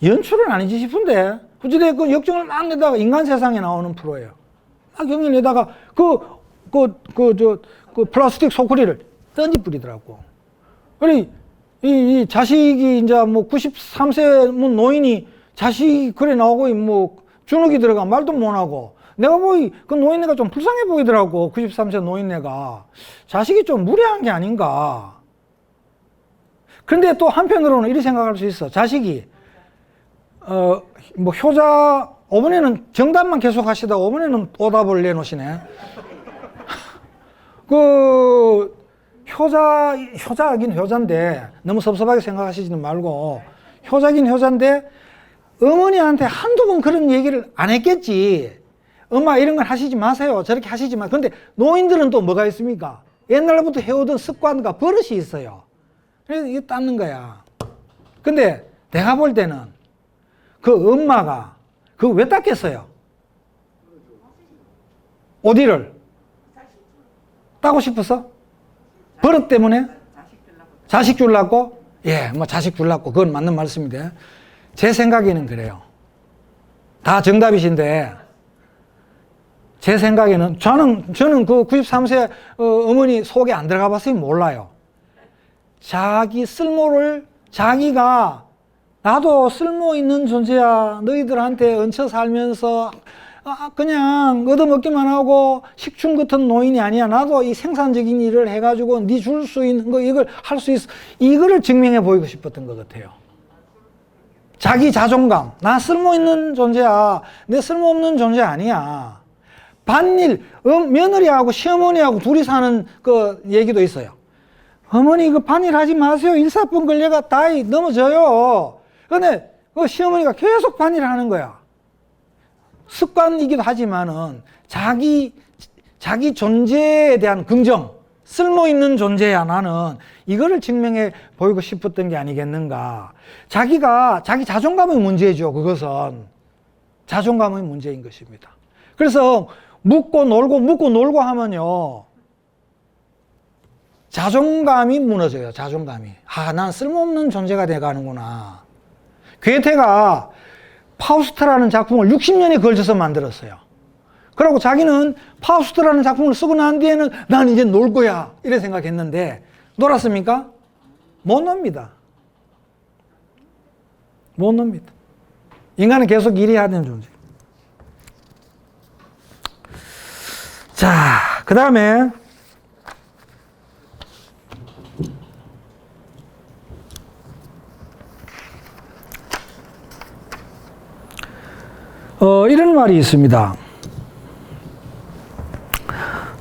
연출은 아니지 싶은데 어찌됐건 역정을 막 내다가 인간 세상에 나오는 프로예요. 막 역정을 내다가 그 플라스틱 소쿠리를 던지 뿌리더라고. 그래 이 자식이 이제 뭐 93세 노인이 자식이 그래 나오고 뭐 주눅이 들어가 말도 못하고 내가 보기 그 노인네가 좀 불쌍해 보이더라고. 93세 노인네가. 자식이 좀 무례한 게 아닌가. 그런데 또 한편으로는 이렇게 생각할 수 있어. 자식이 뭐 효자, 어머니는 정답만 계속 하시다 어머니는 오답을 내놓으시네. 그 효자긴 효자인데 너무 섭섭하게 생각하시지는 말고, 효자긴 효자인데 어머니한테 한두 번 그런 얘기를 안 했겠지. 엄마 이런 걸 하시지 마세요, 저렇게 하시지 마. 그런데 노인들은 또 뭐가 있습니까? 옛날부터 해오던 습관과 버릇이 있어요. 그래서 이게 닦는 거야. 근데 내가 볼 때는 그 엄마가 그거 왜 닦겠어요? 어디를? 따고 싶어서? 버릇 때문에? 자식 주려고? 예, 뭐 자식 주려고. 그건 맞는 말씀인데, 제 생각에는 그래요. 다 정답이신데, 제 생각에는, 저는 그 93세 어머니 속에 안 들어가 봤으니 몰라요. 자기 쓸모를, 자기가 나도 쓸모 있는 존재야, 너희들한테 얹혀 살면서 그냥 얻어먹기만 하고 식충 같은 노인이 아니야, 나도 이 생산적인 일을 해가지고 네 줄 수 있는 거 이걸 할 수 있어, 이거를 증명해 보이고 싶었던 것 같아요. 자기 자존감, 나 쓸모 있는 존재야, 내 쓸모없는 존재 아니야. 반일, 며느리하고 시어머니하고 둘이 사는 그 얘기도 있어요. 어머니 그 반일 하지 마세요, 일사병 걸려가 다이 넘어져요. 근데 그 시어머니가 계속 반일을 하는 거야. 습관이기도 하지만은 자기 존재에 대한 긍정, 쓸모 있는 존재야 나는, 이거를 증명해 보이고 싶었던 게 아니겠는가. 자기 자존감의 문제죠. 그것은 자존감의 문제인 것입니다. 그래서 묻고 놀고 하면요, 자존감이 무너져요. 자존감이. 난 쓸모없는 존재가 돼가는구나. 괴테가 파우스트라는 작품을 60년에 걸쳐서 만들었어요. 그리고 자기는 파우스트라는 작품을 쓰고 난 뒤에는 난 이제 놀 거야, 이래 생각했는데 놀았습니까? 못 놉니다. 못 놉니다. 인간은 계속 일해야 되는 존재. 자, 그 다음에 이런 말이 있습니다.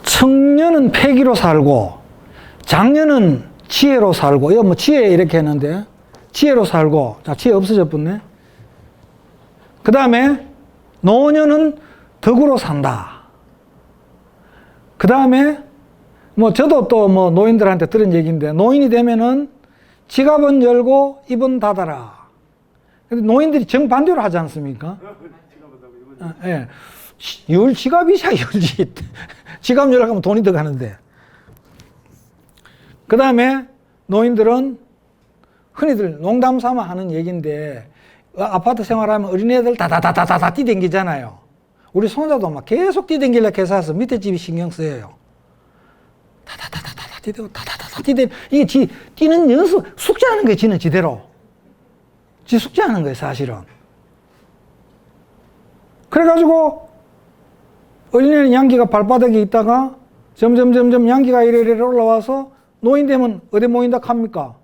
청년은 패기로 살고 장년은 지혜로 살고, 이거 뭐 지혜 이렇게 했는데 지혜로 살고, 자, 지혜 없어졌네. 그 다음에 노년은 덕으로 산다. 그 다음에 뭐 저도 또 뭐 노인들한테 들은 얘기인데, 노인이 되면은 지갑은 열고 입은 닫아라. 근데 노인들이 정반대로 하지 않습니까? 예. 열 지갑이야 열지. 지갑 열라고 하면 돈이 더 가는데. 그 다음에 노인들은 흔히들 농담 삼아 하는 얘기인데, 아파트 생활하면 어린애들 다다다다다 뛰댕기잖아요. 우리 손자도 막 계속 뛰댕기려고 해서 밑에 집이 신경 쓰여요. 다다다다다 뛰댕기고 다다다다 뛰댕기고, 이게 뛰는 연습, 숙제하는 거예요. 지는 지대로. 지 숙제하는 거예요, 사실은. 그래가지고 어린애는 양기가 발바닥에 있다가 점점 양기가 이래 올라와서 노인 되면 어디 모인다 합니까?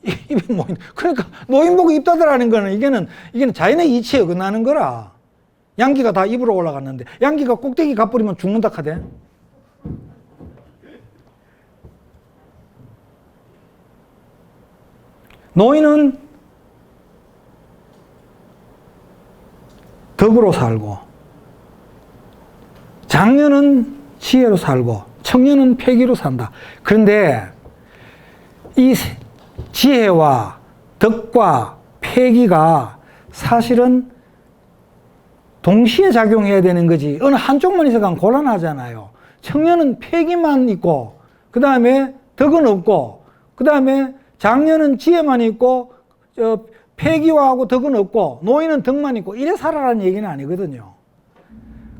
입에 모인다. 그러니까 노인 보고 입 닫으라는 거는 이게는 자연의 이치에 어긋나는 거라. 양기가 다 입으로 올라갔는데 양기가 꼭대기 가버리면 죽는다 하대. 노인은 덕으로 살고, 장년은 지혜로 살고, 청년은 패기로 산다. 그런데 이 지혜와 덕과 패기가 사실은 동시에 작용해야 되는 거지, 어느 한쪽만 있어가면 곤란하잖아요. 청년은 패기만 있고, 그 다음에 덕은 없고, 그 다음에 장년은 지혜만 있고, 패기와하고 덕은 없고, 노인은 덕만 있고, 이래 살아라는 얘기는 아니거든요.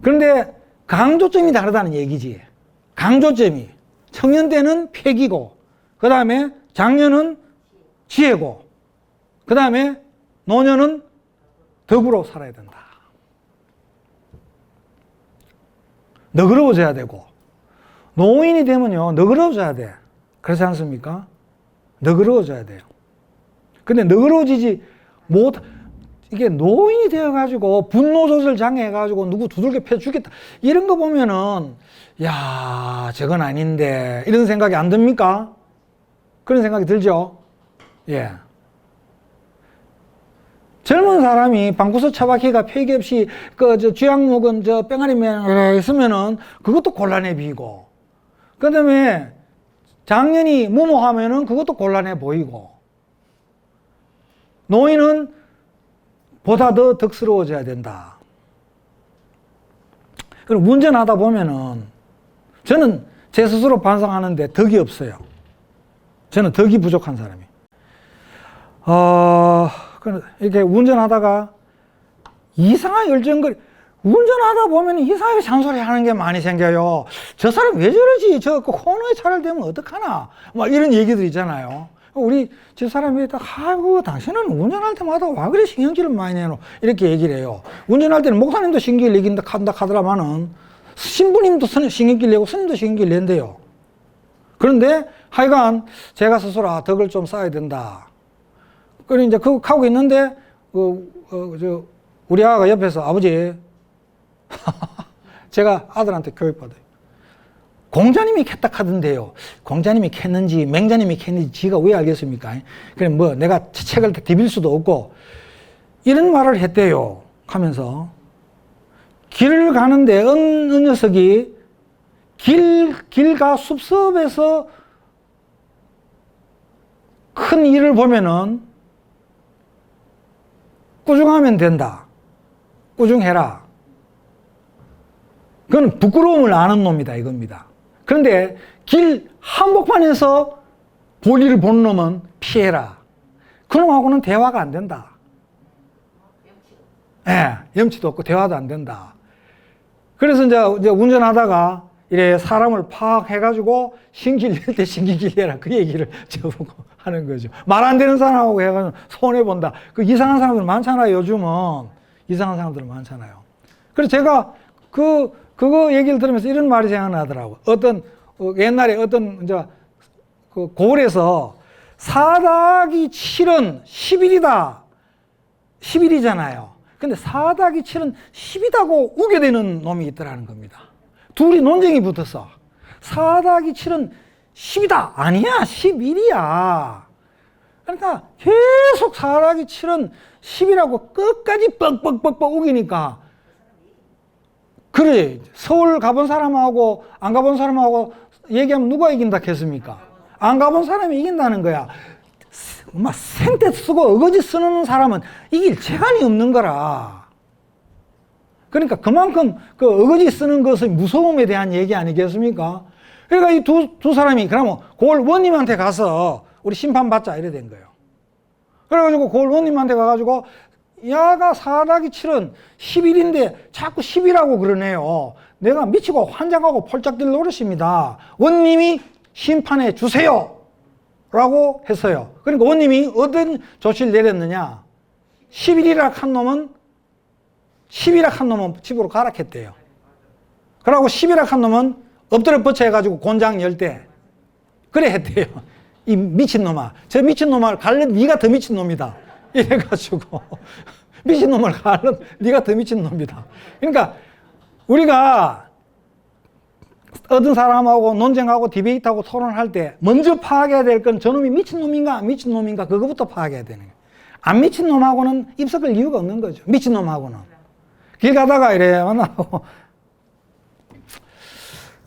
그런데 강조점이 다르다는 얘기지. 강조점이. 청년 때는 패기고, 그 다음에 장년은 지혜고, 그 다음에 노년은 덕으로 살아야 된다. 너그러워져야 되고, 노인이 되면요, 너그러워져야 돼. 그렇지 않습니까? 너그러워져야 돼요. 근데 너그러워지지 못, 이게 노인이 되어가지고 분노 조절 장애 해가지고 누구 두들겨 패 주겠다. 이런 거 보면은, 야, 저건 아닌데. 이런 생각이 안 듭니까? 그런 생각이 들죠? 예. 젊은 사람이 방구석 처박히가 폐기 없이 쥐약 먹은 뺑아리면 있으면은 그것도 곤란해 보이고, 그 다음에 장년이 무모하면은 그것도 곤란해 보이고, 노인은 보다 더 덕스러워져야 된다. 그리고 운전하다 보면은 저는 제 스스로 반성하는데 덕이 없어요. 저는 덕이 부족한 사람이에요. 이렇게 운전하다가 이상한 열정거리, 운전하다 보면 이상하게 잔소리 하는 게 많이 생겨요. 저 사람 왜 저러지? 저 코너에 차를 대면 어떡하나? 막 이런 얘기들 있잖아요. 우리 저 사람이 딱, 아이고, 당신은 운전할 때마다 와 그래 신경질을 많이 내노? 이렇게 얘기를 해요. 운전할 때는 목사님도 신경질 내긴다 하더라마는 신부님도 신경질 내고 스님도 신경질 낸대요. 그런데 하여간 제가 스스로 덕을 좀 쌓아야 된다. 그리고 이제 그거 하고 있는데, 우리 아가 옆에서 아버지, 제가 아들한테 교육받아요. 공자님이 캤다 하던데요. 공자님이 캤는지 맹자님이 캤는지 지가 왜 알겠습니까? 그럼 뭐 내가 책을 디빌 수도 없고, 이런 말을 했대요. 하면서 길을 가는데 어느 녀석이 길가 숲섭에서 큰 일을 보면은 꾸중하면 된다. 꾸중해라. 그건 부끄러움을 아는 놈이다 이겁니다. 그런데 길 한복판에서 볼일을 보는 놈은 피해라. 그놈하고는 대화가 안 된다. 예, 염치도 없고 대화도 안 된다. 그래서 이제 운전하다가 이래 사람을 파악해가지고 신길 낼 때 신기길 내라 그 얘기를 저보고 하는 거죠. 말 안 되는 사람하고 해가지고 손해본다. 그 이상한 사람들 많잖아요. 요즘은 이상한 사람들 많잖아요. 그래서 제가 그거 얘기를 들으면서 이런 말이 생각나더라고요. 옛날에 이제 그 고을에서 사닭이 7은 10일이다. 10일이잖아요. 근데 사닭이 7은 10이다고 우겨대는 놈이 있더라는 겁니다. 둘이 논쟁이 붙었어. 사닭이 7은 10이다. 아니야, 11이야. 그러니까 계속 사닭이 7은 10이라고 끝까지 뻑뻑뻑뻑 우기니까, 그래, 서울 가본 사람하고 안 가본 사람하고 얘기하면 누가 이긴다 했습니까? 안 가본 사람이 이긴다는 거야. 막 생떼 쓰고 어거지 쓰는 사람은 이길 재간이 없는 거라. 그러니까 그만큼 그 어거지 쓰는 것의 무서움에 대한 얘기 아니겠습니까? 그러니까 이 두 사람이 그러면 고을 원님한테 가서 우리 심판받자 이래 된 거예요. 그래가지고 고을 원님한테 가가지고 야가 사닭이 7은 10일인데 자꾸 10이라고 그러네요. 내가 미치고 환장하고 폴짝 뛸 노릇입니다. 원님이 심판해 주세요. 라고 했어요. 그러니까 원님이 어떤 조치를 내렸느냐. 10일이라 한 놈은 집으로 가라 했대요. 그러고 10이라 한 놈은 엎드려 뻗쳐 해가지고 곤장 열 때 그래 했대요. 이 미친놈아. 저 미친놈아 갈른 네가 더 미친놈이다. 이래가지고 미친놈을 갈른 네가 더 미친놈이다. 그러니까 우리가 어떤 사람하고 논쟁하고 디베이트하고 토론할 때 먼저 파악해야 될 건 저놈이 미친놈인가 안 미친놈인가 그거부터 파악해야 되는 거예요. 안 미친놈하고는 입석을 이유가 없는 거죠. 미친놈하고는. 길 가다가 이래 만나고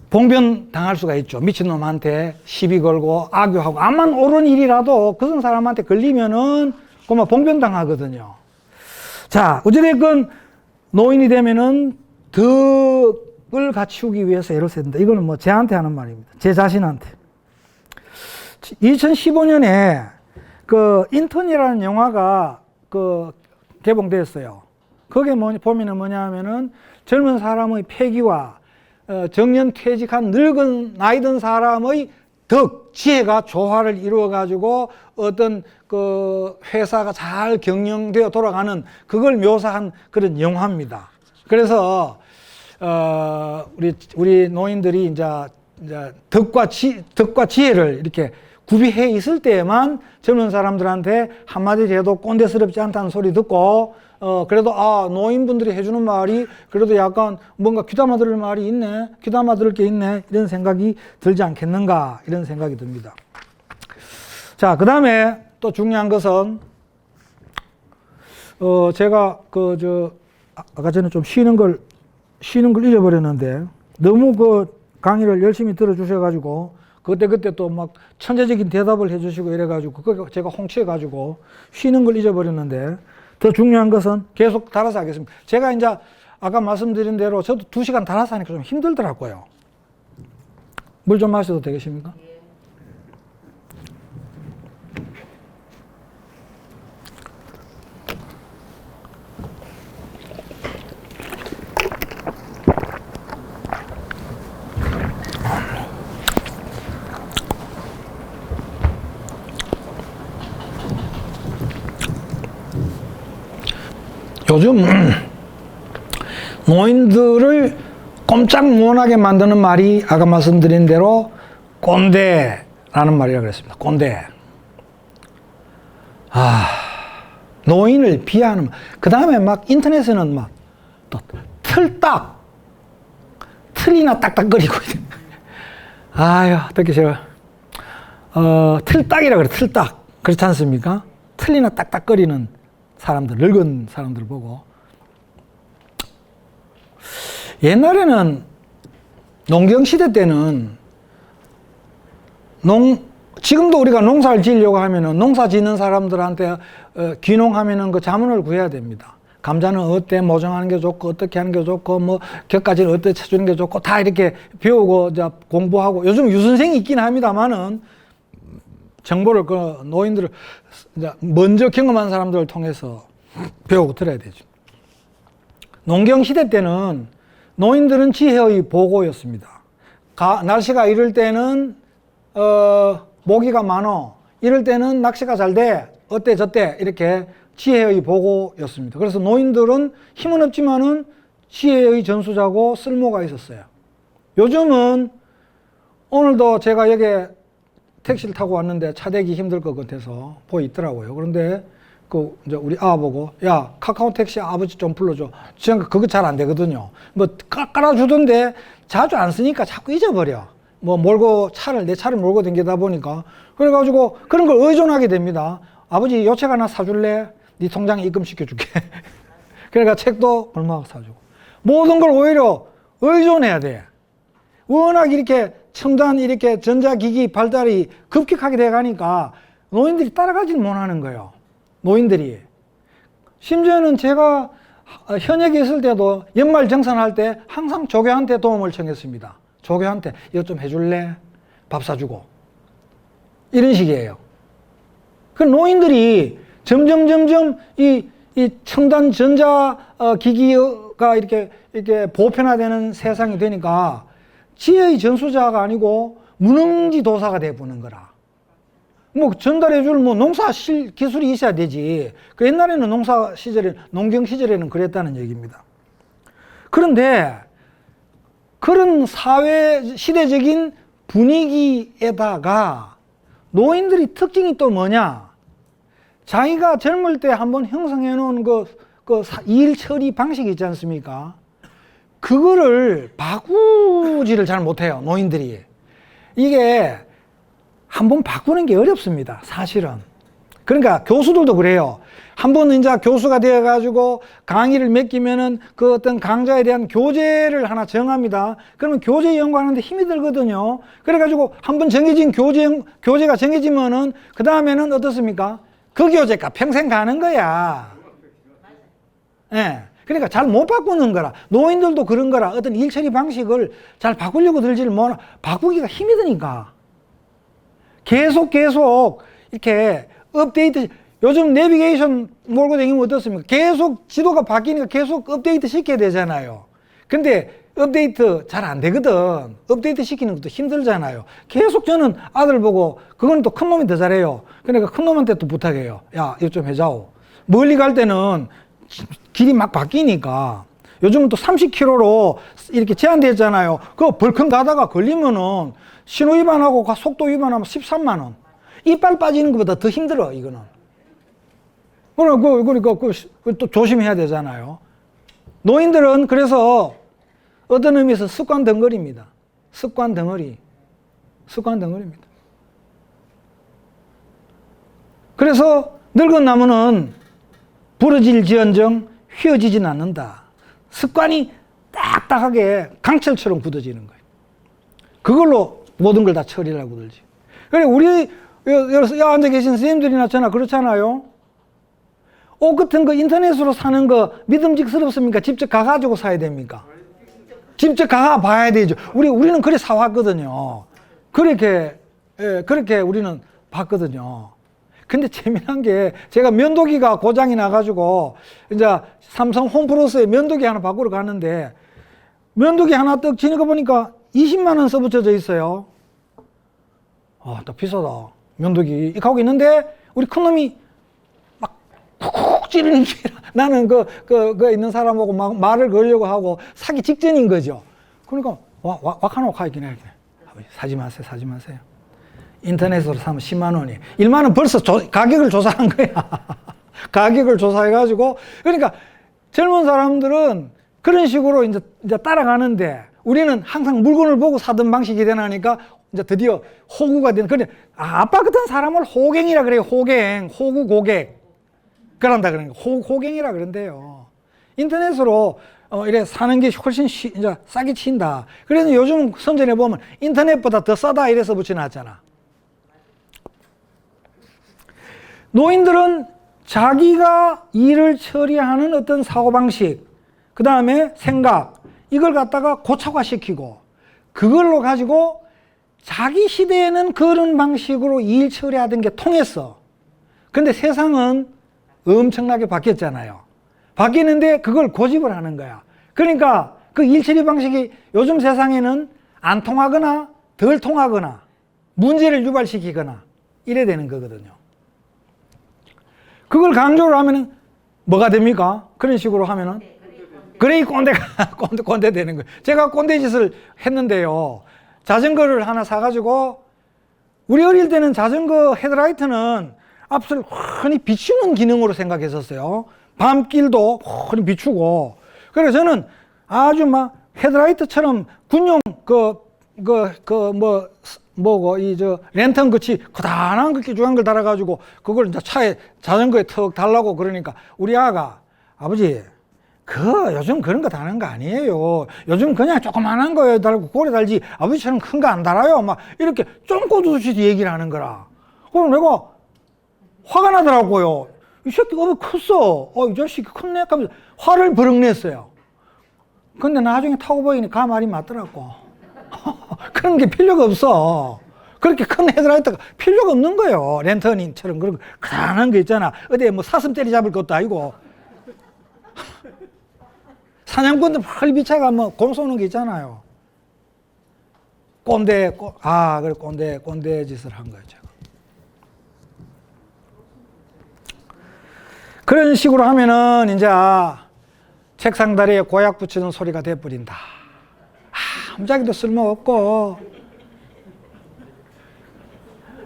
봉변 당할 수가 있죠. 미친놈한테 시비 걸고 악유하고 암만 옳은 일이라도 그런 사람한테 걸리면은 그만 봉변 당하거든요. 자, 어찌됐건 노인이 되면은 덕을 갖추기 위해서 애를 써야 된다. 이거는 뭐 제한테 하는 말입니다. 제 자신한테. 2015년에 그 인턴이라는 영화가 개봉됐어요. 거기에 보면은 뭐냐 하면은 젊은 사람의 패기와 정년 퇴직한 늙은 나이 든 사람의 덕, 지혜가 조화를 이루어 가지고 어떤 그 회사가 잘 경영되어 돌아가는 그걸 묘사한 그런 영화입니다. 그래서 우리 노인들이 이제 덕과 지혜를 이렇게 구비해 있을 때에만 젊은 사람들한테 한마디 해도 꼰대스럽지 않다는 소리 듣고, 그래도, 노인분들이 해주는 말이 그래도 약간 뭔가 귀담아 들을 말이 있네, 귀담아 들을 게 있네, 이런 생각이 들지 않겠는가, 이런 생각이 듭니다. 자, 그 다음에 또 중요한 것은, 제가 아까 전에 좀 쉬는 걸 잊어버렸는데, 너무 그 강의를 열심히 들어주셔가지고, 그때 또 막 천재적인 대답을 해주시고 이래가지고, 그거 제가 홍치해가지고 쉬는 걸 잊어버렸는데, 더 중요한 것은 계속 달아서 하겠습니다. 제가 이제 아까 말씀드린 대로 저도 2시간 달아서 하니까 좀 힘들더라고요. 물 좀 마셔도 되겠습니까? 요즘 노인들을 꼼짝 못하게 만드는 말이 아까 말씀드린 대로 꼰대라는 말이라고 그랬습니다. 꼰대. 노인을 비하하는, 그 다음에 막 인터넷에는 막 또 틀이나 딱딱거리고 아유, 듣기 싫어. 틀딱이라고 그래, 틀딱. 그렇지 않습니까? 틀이나 딱딱거리는 사람들, 늙은 사람들 보고. 옛날에는 농경시대 때는 지금도 우리가 농사를 지으려고 하면은 농사 짓는 사람들한테 귀농하면은 그 자문을 구해야 됩니다. 감자는 어때 모종하는 게 좋고 어떻게 하는 게 좋고 뭐 격가지를 어떻게 쳐주는 게 좋고 다 이렇게 배우고 이제 공부하고, 요즘 유선생이 있긴 합니다만은 정보를 그 노인들을 이제 먼저 경험한 사람들을 통해서 배우고 들어야 되죠. 농경 시대 때는 노인들은 지혜의 보고였습니다. 날씨가 이럴 때는 모기가 많어, 이럴 때는 낚시가 잘 돼, 어때 저때, 이렇게 지혜의 보고였습니다. 그래서 노인들은 힘은 없지만은 지혜의 전수자고 쓸모가 있었어요. 요즘은 오늘도 제가 여기 택시를 타고 왔는데 차 대기 힘들 것 같아서 보이 있더라고요. 그런데 이제 우리 보고, 야, 카카오 택시 아버지 좀 불러줘. 지금 그거 잘 안 되거든요. 뭐 깔아주던데 자주 안 쓰니까 자꾸 잊어버려. 뭐 내 차를 몰고 다니다 보니까. 그래가지고 그런 걸 의존하게 됩니다. 아버지 요책 하나 사줄래? 네 통장에 입금시켜줄게. 그러니까 책도 얼마 사주고. 모든 걸 오히려 의존해야 돼. 워낙 이렇게 첨단 이렇게 전자기기 발달이 급격하게 돼 가니까 노인들이 따라가질 못하는 거예요. 노인들이. 심지어는 제가 현역에 있을 때도 연말 정산할 때 항상 조교한테 도움을 청했습니다. 조교한테 이것 좀 해줄래? 밥 사주고. 이런 식이에요. 그 노인들이 점점 이 첨단 전자 기기가 이렇게 보편화되는 세상이 되니까 지혜의 전수자가 아니고 무능지도사가 되어보는 거라. 뭐 전달해줄 농사 기술이 있어야 되지. 그 옛날에는 농경 시절에는 그랬다는 얘기입니다. 그런데 그런 시대적인 분위기에다가 노인들이 특징이 또 뭐냐? 자기가 젊을 때 한번 형성해 놓은 일 처리 방식이 있지 않습니까? 그거를 바꾸지를 잘 못해요, 노인들이. 이게 한번 바꾸는 게 어렵습니다, 사실은. 그러니까 교수들도 그래요. 한번 이제 교수가 되어가지고 강의를 맡기면은 그 어떤 강좌에 대한 교재를 하나 정합니다. 그러면 교재 연구하는데 힘이 들거든요. 그래가지고 한번 정해진 교재가 정해지면은 그 다음에는 어떻습니까? 그 교재가 평생 가는 거야. 예. 그러니까 잘 못 바꾸는 거라. 노인들도 그런 거라. 어떤 일 처리 방식을 잘 바꾸려고 들지를 못하, 바꾸기가 힘이 드니까. 계속 이렇게 업데이트, 요즘 내비게이션 몰고 다니면 어떻습니까? 계속 지도가 바뀌니까 계속 업데이트 시켜야 되잖아요. 근데 업데이트 잘 안 되거든. 업데이트 시키는 것도 힘들잖아요. 계속 저는 아들 보고, 그건 또 큰 놈이 더 잘해요. 그러니까 큰 놈한테 또 부탁해요. 야, 이거 좀 해자오. 멀리 갈 때는 길이 막 바뀌니까. 요즘은 또 30km로 이렇게 제한되어 있잖아요. 그거 벌컥 가다가 걸리면은 신호 위반하고 속도 위반하면 13만 원. 이빨 빠지는 것보다 더 힘들어, 이거는. 그러니까 또 조심해야 되잖아요. 노인들은 그래서 어떤 의미에서 습관 덩어리입니다. 습관 덩어리입니다. 그래서 늙은 나무는 부러질지언정 휘어지진 않는다. 습관이 딱딱하게 강철처럼 굳어지는 거예요. 그걸로 모든 걸 다 처리하려고 들지. 그래, 우리 여기 앉아 계신 선생님들이나 저나 그렇잖아요. 옷 같은 거 인터넷으로 사는 거 믿음직스럽습니까? 직접 가가지고 사야 됩니까? 직접 가가 봐야 되죠. 우리는 그래 사왔거든요. 그렇게 우리는 봤거든요. 근데 재미난 게 제가 면도기가 고장이 나가지고 이제 삼성 홈플러스에 면도기 하나 바꾸러 가는데 면도기 하나 떡 지는 거 보니까 20만 원 써붙여져 있어요. 또 비싸다. 면도기 이렇게 하고 있는데 우리 큰놈이 막 쿡쿡 찌르는 게 나는 그 있는 사람하고 막 말을 걸려고 하고 사기 직전인 거죠. 그러니까 와카노카 있긴 해. 아버지 사지 마세요. 인터넷으로 사면 10만 원이. 1만 원 벌써 가격을 조사한 거야. 가격을 조사해가지고. 그러니까 젊은 사람들은 그런 식으로 이제 따라가는데 우리는 항상 물건을 보고 사던 방식이 되나니까 이제 드디어 호구가 되는. 그래, 아빠 같은 사람을 호갱이라 그래요. 호구 고객. 그런다 그러는 거. 호갱이라 그런대요. 인터넷으로 이래 사는 게 훨씬 이제 싸게 친다. 그래서 요즘 선전에 보면 인터넷보다 더 싸다 이래서 붙여놨잖아. 노인들은 자기가 일을 처리하는 어떤 사고방식, 그 다음에 생각, 이걸 갖다가 고착화시키고 그걸로 가지고 자기 시대에는 그런 방식으로 일 처리하던 게 통했어. 근데 세상은 엄청나게 바뀌었잖아요. 바뀌는데 그걸 고집을 하는 거야. 그러니까 그 일 처리 방식이 요즘 세상에는 안 통하거나 덜 통하거나 문제를 유발시키거나 이래 되는 거거든요. 그걸 강조를 하면은 뭐가 됩니까? 그런 식으로 하면은 그레이 꼰대 되는 거예요. 제가 꼰대 짓을 했는데요. 자전거를 하나 사가지고 우리 어릴 때는 자전거 헤드라이트는 앞을 훤히 비추는 기능으로 생각했었어요. 밤길도 훤히 비추고. 그래서 저는 아주 막 헤드라이트처럼 군용 랜턴 같이 거단한 거 끼죽한 걸 달아가지고 그걸 이제 차에 자전거에 턱 달라고 그러니까 우리 아가 아버지 요즘 그런 거 다는 거 아니에요. 요즘 그냥 조그만한 거에 달고 고래 달지 아버지처럼 큰 거 안 달아요. 막 이렇게 쫑꼬두듯이 얘기를 하는 거라. 그럼 내가 화가 나더라고요. 이 새끼 컸어. 이 자식이 컸네. 하면서 화를 버럭 냈어요. 근데 나중에 타고 보니까 말이 맞더라고. 그런 게 필요가 없어. 그렇게 큰 헤드라이트가 필요가 없는 거예요. 랜턴인처럼 그런 거 가난한 거 있잖아. 어디에 뭐 사슴 때리 잡을 것도 아니고. 사냥꾼들 활비차가 뭐 곰 쏘는 게 있잖아요. 그래 꼰대 짓을 한 거예요, 제가. 그런 식으로 하면은 이제 책상 다리에 고약 붙이는 소리가 돼버린다. 아무짝에도 쓸모없고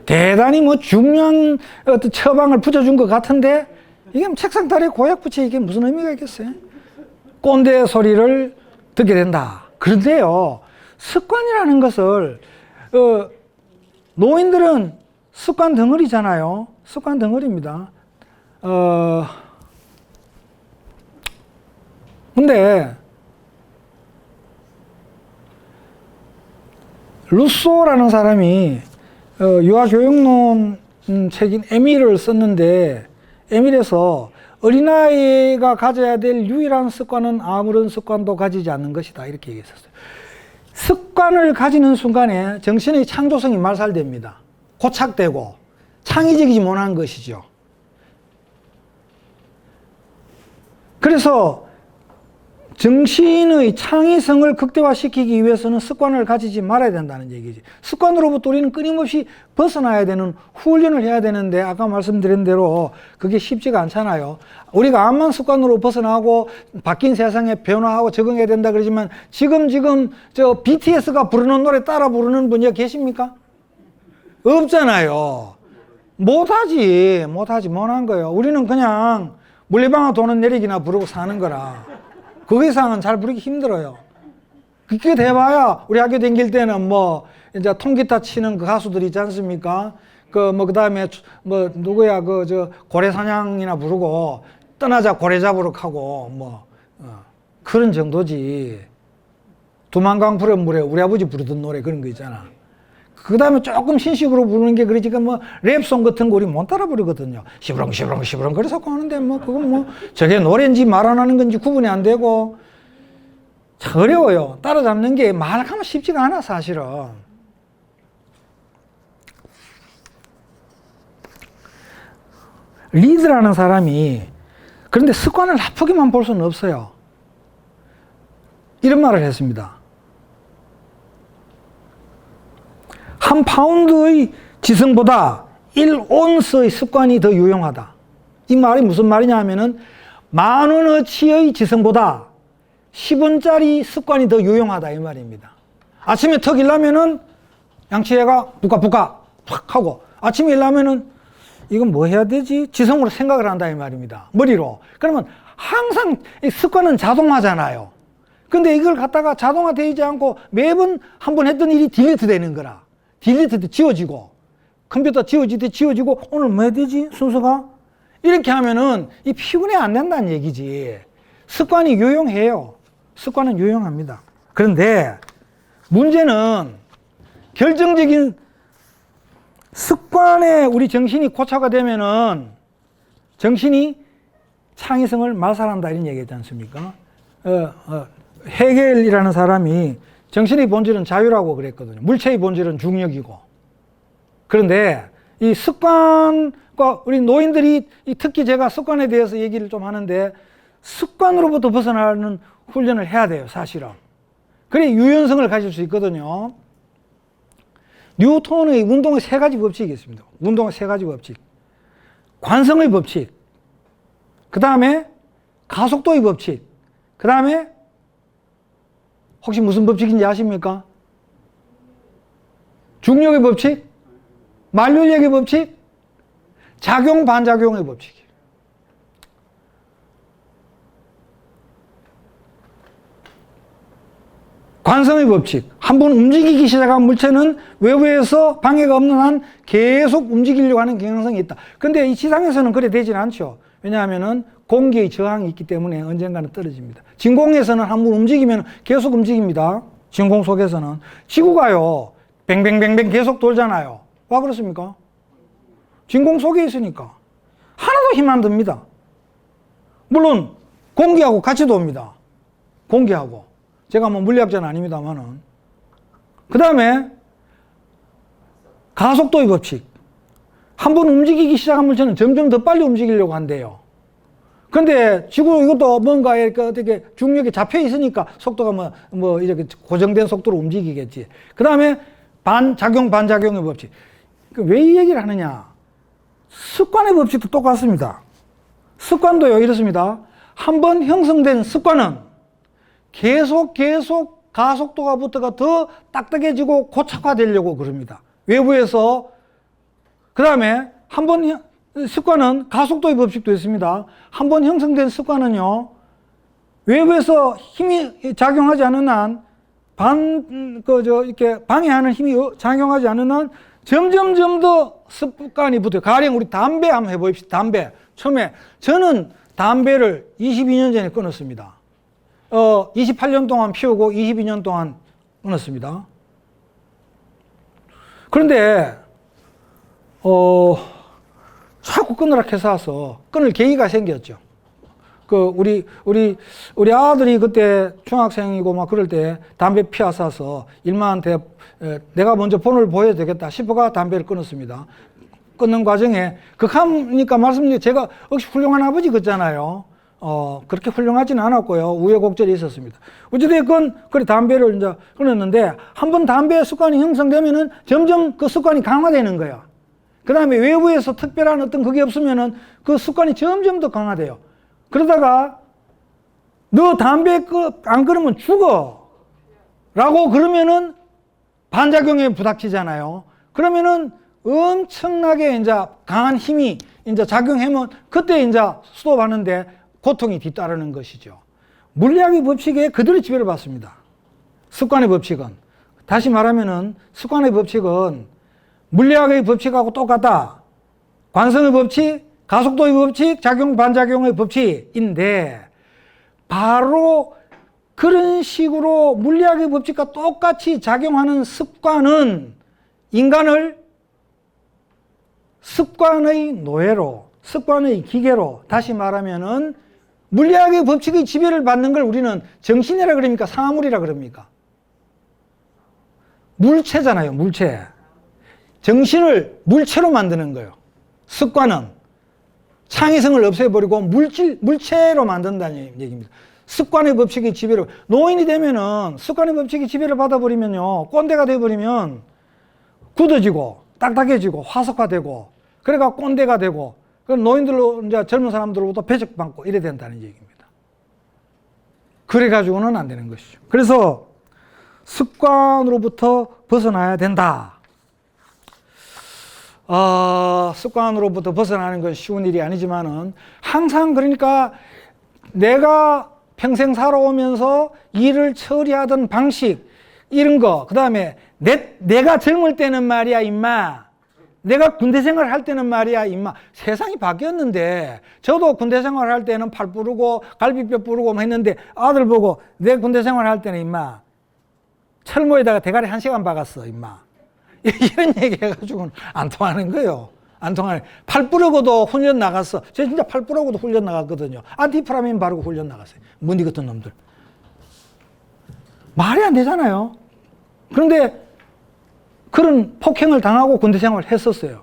대단히 뭐 중요한 어떤 처방을 붙여준 것 같은데 이게 책상 다리에 고약 붙여 이게 무슨 의미가 있겠어요? 꼰대 소리를 듣게 된다. 그런데요, 습관이라는 것을 노인들은 습관 덩어리잖아요. 습관 덩어리입니다. 근데 루소라는 사람이 유아교육론 책인 에밀을 썼는데 에밀에서 어린아이가 가져야 될 유일한 습관은 아무런 습관도 가지지 않는 것이다 이렇게 얘기했었어요. 습관을 가지는 순간에 정신의 창조성이 말살됩니다. 고착되고 창의적이지 못한 것이죠. 그래서 정신의 창의성을 극대화시키기 위해서는 습관을 가지지 말아야 된다는 얘기지. 습관으로부터 우리는 끊임없이 벗어나야 되는 훈련을 해야 되는데 아까 말씀드린 대로 그게 쉽지가 않잖아요. 우리가 암만 습관으로 벗어나고 바뀐 세상에 변화하고 적응해야 된다 그러지만 지금 저 BTS가 부르는 노래 따라 부르는 분이 계십니까? 없잖아요. 못하지 못한 거예요. 우리는 그냥 물리방아 도는 내리기나 부르고 사는 거라. 그 이상은 잘 부르기 힘들어요. 그게 돼봐야 우리 학교 다닐 때는 뭐 이제 통기타 치는 그 가수들 있지 않습니까? 그 다음에 누구야 저 고래사냥이나 부르고 떠나자 고래 잡으러 가고 그런 정도지. 두만강 푸른 물에 우리 아버지 부르던 노래 그런 거 있잖아. 그 다음에 조금 신식으로 부르는 게 그러지. 랩송 같은 거 우리 못 따라 부르거든요. 시부렁 그래서 하는데 그건 저게 노래인지 말 안 하는 건지 구분이 안 되고 참 어려워요. 따라잡는 게 말하면 쉽지가 않아 사실은. 리드라는 사람이 그런데 습관을 나쁘게만 볼 수는 없어요. 이런 말을 했습니다. 한 파운드의 지성보다 1온스의 습관이 더 유용하다. 이 말이 무슨 말이냐 하면은 10,000원어치의 지성보다 10원짜리 습관이 더 유용하다 이 말입니다. 아침에 턱 일라면은 양치해가 부까 탁 하고 아침에 일라면은 이건 뭐 해야 되지? 지성으로 생각을 한다 이 말입니다. 머리로. 그러면 항상 습관은 자동화잖아요. 근데 이걸 갖다가 자동화되지 않고 매번 한 번 했던 일이 딜리트 되는 거라. 딜리트 지워지고 컴퓨터 지워지고 오늘 뭐 해야 되지? 순서가? 이렇게 하면은 이 피곤해 안 된다는 얘기지. 습관이 유용해요. 습관은 유용합니다. 그런데 문제는 결정적인 습관에 우리 정신이 고착화 되면은 정신이 창의성을 말살한다 이런 얘기했지 않습니까? 헤겔이라는 사람이 정신의 본질은 자유라고 그랬거든요. 물체의 본질은 중력이고. 그런데 이 습관과 우리 노인들이 특히 제가 습관에 대해서 얘기를 좀 하는데 습관으로부터 벗어나는 훈련을 해야 돼요, 사실은. 그래 유연성을 가질 수 있거든요. 뉴턴의 운동의 3가지 법칙이 있습니다. 운동의 3가지 법칙. 관성의 법칙. 그 다음에 가속도의 법칙. 그 다음에 혹시 무슨 법칙인지 아십니까? 중력의 법칙? 만류력의 법칙? 작용 반작용의 법칙이에요. 관성의 법칙. 한번 움직이기 시작한 물체는 외부에서 방해가 없는 한 계속 움직이려고 하는 경향성이 있다. 근데 이 지상에서는 그래 되진 않죠. 왜냐하면은 공기의 저항이 있기 때문에 언젠가는 떨어집니다. 진공에서는 한번 움직이면 계속 움직입니다. 진공 속에서는. 지구가요, 뱅뱅뱅뱅 계속 돌잖아요. 왜 그렇습니까? 진공 속에 있으니까. 하나도 힘 안 듭니다. 물론, 공기하고 같이 돕니다. 공기하고. 제가 물리학자는 아닙니다만은. 그 다음에, 가속도의 법칙. 한번 움직이기 시작한 물체는 점점 더 빨리 움직이려고 한대요. 근데 지구 이것도 뭔가 이렇게 어떻게 중력에 잡혀 있으니까 속도가 이렇게 고정된 속도로 움직이겠지. 그 다음에 반작용의 법칙. 왜 이 얘기를 하느냐? 습관의 법칙도 똑같습니다. 습관도요, 이렇습니다. 한번 형성된 습관은 계속 가속도가 붙어가 더 딱딱해지고 고착화되려고 그럽니다. 외부에서. 그 다음에 한번 습관은 가속도의 법칙도 있습니다. 한번 형성된 습관은요, 외부에서 힘이 작용하지 않는 한, 이렇게 방해하는 힘이 작용하지 않는 한 점점 더 습관이 붙어요. 가령 우리 담배 한번 해보십시오. 담배. 처음에 저는 담배를 22년 전에 끊었습니다. 28년 동안 피우고 22년 동안 끊었습니다. 그런데 자꾸 끊으라 해서 끊을 계기가 생겼죠. 우리 아들이 그때 중학생이고 막 그럴 때 담배 피워서 일마한테 내가 먼저 본을 보여야 되겠다 싶어가 담배를 끊었습니다. 끊는 과정에 극하니까 말씀드린 제가 역시 훌륭한 아버지 같잖아요. 그렇게 훌륭하지는 않았고요. 우여곡절이 있었습니다. 어찌됐건, 그래, 담배를 이제 끊었는데, 한번 담배 습관이 형성되면은 점점 그 습관이 강화되는 거예요. 그 다음에 외부에서 특별한 어떤 그게 없으면은 그 습관이 점점 더 강화돼요. 그러다가, 너 담배 안 끊으면 죽어. 라고 그러면은 반작용에 부닥치잖아요. 그러면은 엄청나게 이제 강한 힘이 이제 작용하면 그때 이제 스톱하는데 고통이 뒤따르는 것이죠. 물리학의 법칙에 그대로 지배를 받습니다. 습관의 법칙은. 다시 말하면은 습관의 법칙은 물리학의 법칙하고 똑같다. 관성의 법칙, 가속도의 법칙, 작용, 반작용의 법칙인데 바로 그런 식으로 물리학의 법칙과 똑같이 작용하는 습관은 인간을 습관의 노예로, 습관의 기계로, 다시 말하면은 물리학의 법칙의 지배를 받는 걸 우리는 정신이라 그럽니까? 사물이라 그럽니까? 물체잖아요, 물체. 정신을 물체로 만드는 거예요. 습관은 창의성을 없애버리고 물체로 만든다는 얘기입니다. 습관의 법칙의 지배를, 노인이 되면은 습관의 법칙의 지배를 받아버리면요, 꼰대가 돼버리면 굳어지고, 딱딱해지고, 화석화되고, 그래가 꼰대가 되고, 노인들로, 이제 젊은 사람들로부터 배척받고 이래 된다는 얘기입니다. 그래가지고는 안 되는 것이죠. 그래서 습관으로부터 벗어나야 된다. 습관으로부터 벗어나는 건 쉬운 일이 아니지만은 항상 그러니까 내가 평생 살아오면서 일을 처리하던 방식, 이런 거, 그 다음에 내가 젊을 때는 말이야, 임마. 내가 군대 생활 할 때는 말이야, 임마. 세상이 바뀌었는데, 저도 군대 생활 할 때는 팔 부르고, 갈비뼈 부르고 뭐 했는데, 아들 보고, 내 군대 생활 할 때는 임마. 철모에다가 대가리 1시간 박았어, 임마. 이런 얘기 해가지고는 안 통하는 거예요. 안 통하네. 팔 부르고도 훈련 나갔어. 저 진짜 팔 부르고도 훈련 나갔거든요. 안티프라민 바르고 훈련 나갔어요. 문디 같은 놈들. 말이 안 되잖아요. 그런데 그런 폭행을 당하고 군대 생활을 했었어요.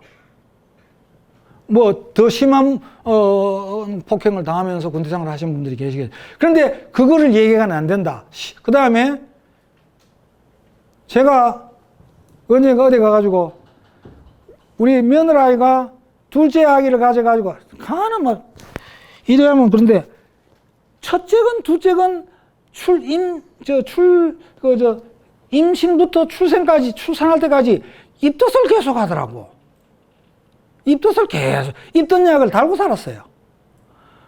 뭐 더 심한 폭행을 당하면서 군대 생활을 하신 분들이 계시겠죠. 그런데 그거를 얘기가 안 된다. 그 다음에 제가 언젠가 어디 가가지고 우리 며느라이가 둘째 아기를 가져가지고 가는 막 이래야면 그런데 첫째건 둘째건 임신부터 출산할 때까지 입덧을 계속 하더라고. 입덧을 계속, 입덧 약을 달고 살았어요.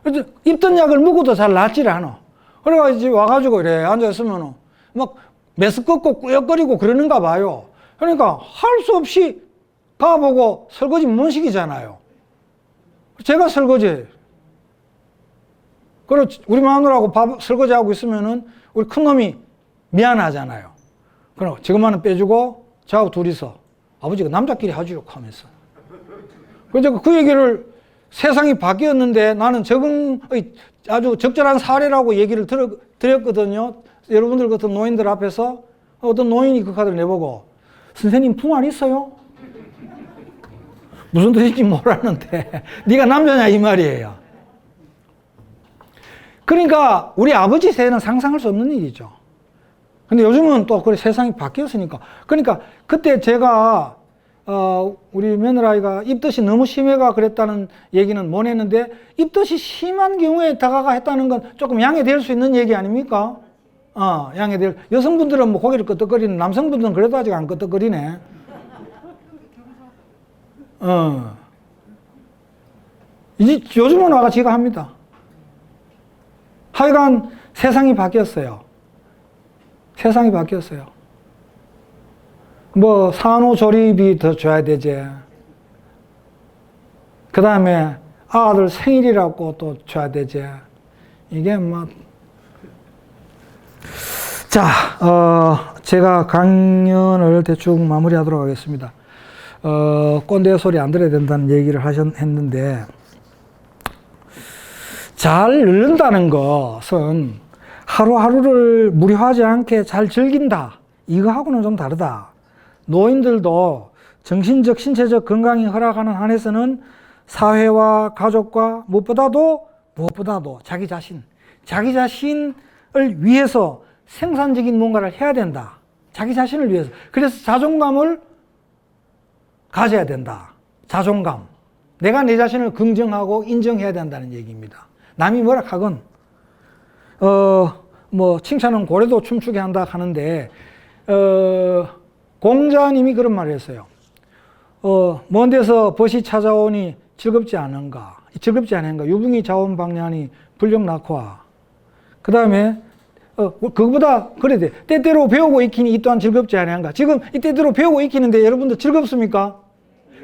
그래서 입덧 약을 먹어도 잘 낫지를 않아. 그래가지고 와가지고 이래 앉아있으면 막 메스껍고 꾸역거리고 그러는가 봐요. 그러니까 할 수 없이 가보고 설거지 못 시키잖아요. 제가 설거지. 그리고 우리 마누라하고 밥 설거지하고 있으면은 우리 큰놈이 미안하잖아요. 그럼 지금만은 빼주고 저하고 둘이서 아버지가 남자끼리 하죠 하면서. 그래서 그 얘기를 세상이 바뀌었는데 나는 아주 적절한 사례라고 얘기를 드렸거든요. 여러분들 같은 노인들 앞에서 어떤 노인이 그 카드를 내보고 선생님 풍 안 있어요? 무슨 뜻인지 모르는데 네가 남자냐 이 말이에요. 그러니까 우리 아버지 세대는 상상할 수 없는 일이죠. 근데 요즘은 또 그래 세상이 바뀌었으니까. 그러니까 그때 제가 우리 며느라이가 입덧이 너무 심해가 그랬다는 얘기는 못 했는데 입덧이 심한 경우에 다가가 했다는 건 조금 양해될 수 있는 얘기 아닙니까? 양해될. 여성분들은 뭐 고개를 끄덕거리는, 남성분들은 그래도 아직 안 끄덕거리네. 이제 요즘은 와가 지가 합니다. 하여간 세상이 바뀌었어요. 세상이 바뀌었어요. 뭐 산후조리비 더 줘야 되지. 그 다음에 아들 생일이라고 또 줘야 되지. 이게 뭐. 자, 제가 강연을 대충 마무리하도록 하겠습니다. 꼰대 소리 안 들어야 된다는 얘기를 했는데, 잘 늙는다는 것은 하루하루를 무료하지 않게 잘 즐긴다. 이거하고는 좀 다르다. 노인들도 정신적, 신체적 건강이 허락하는 한에서는 사회와 가족과 무엇보다도 무엇보다도 자기 자신을 위해서 생산적인 뭔가를 해야 된다. 자기 자신을 위해서. 그래서 자존감을 가져야 된다. 자존감. 내가 내 자신을 긍정하고 인정해야 된다는 얘기입니다. 남이 뭐라 하건, 칭찬은 고래도 춤추게 한다 하는데, 공자님이 그런 말을 했어요. 먼 데서 벗이 찾아오니 즐겁지 않은가. 유붕이 자원 방냐니 불력 낳고와. 그 다음에, 그거보다, 그래 돼. 때때로 배우고 익히니 이 또한 즐겁지 않은가. 지금 이 때때로 배우고 익히는데 여러분들 즐겁습니까?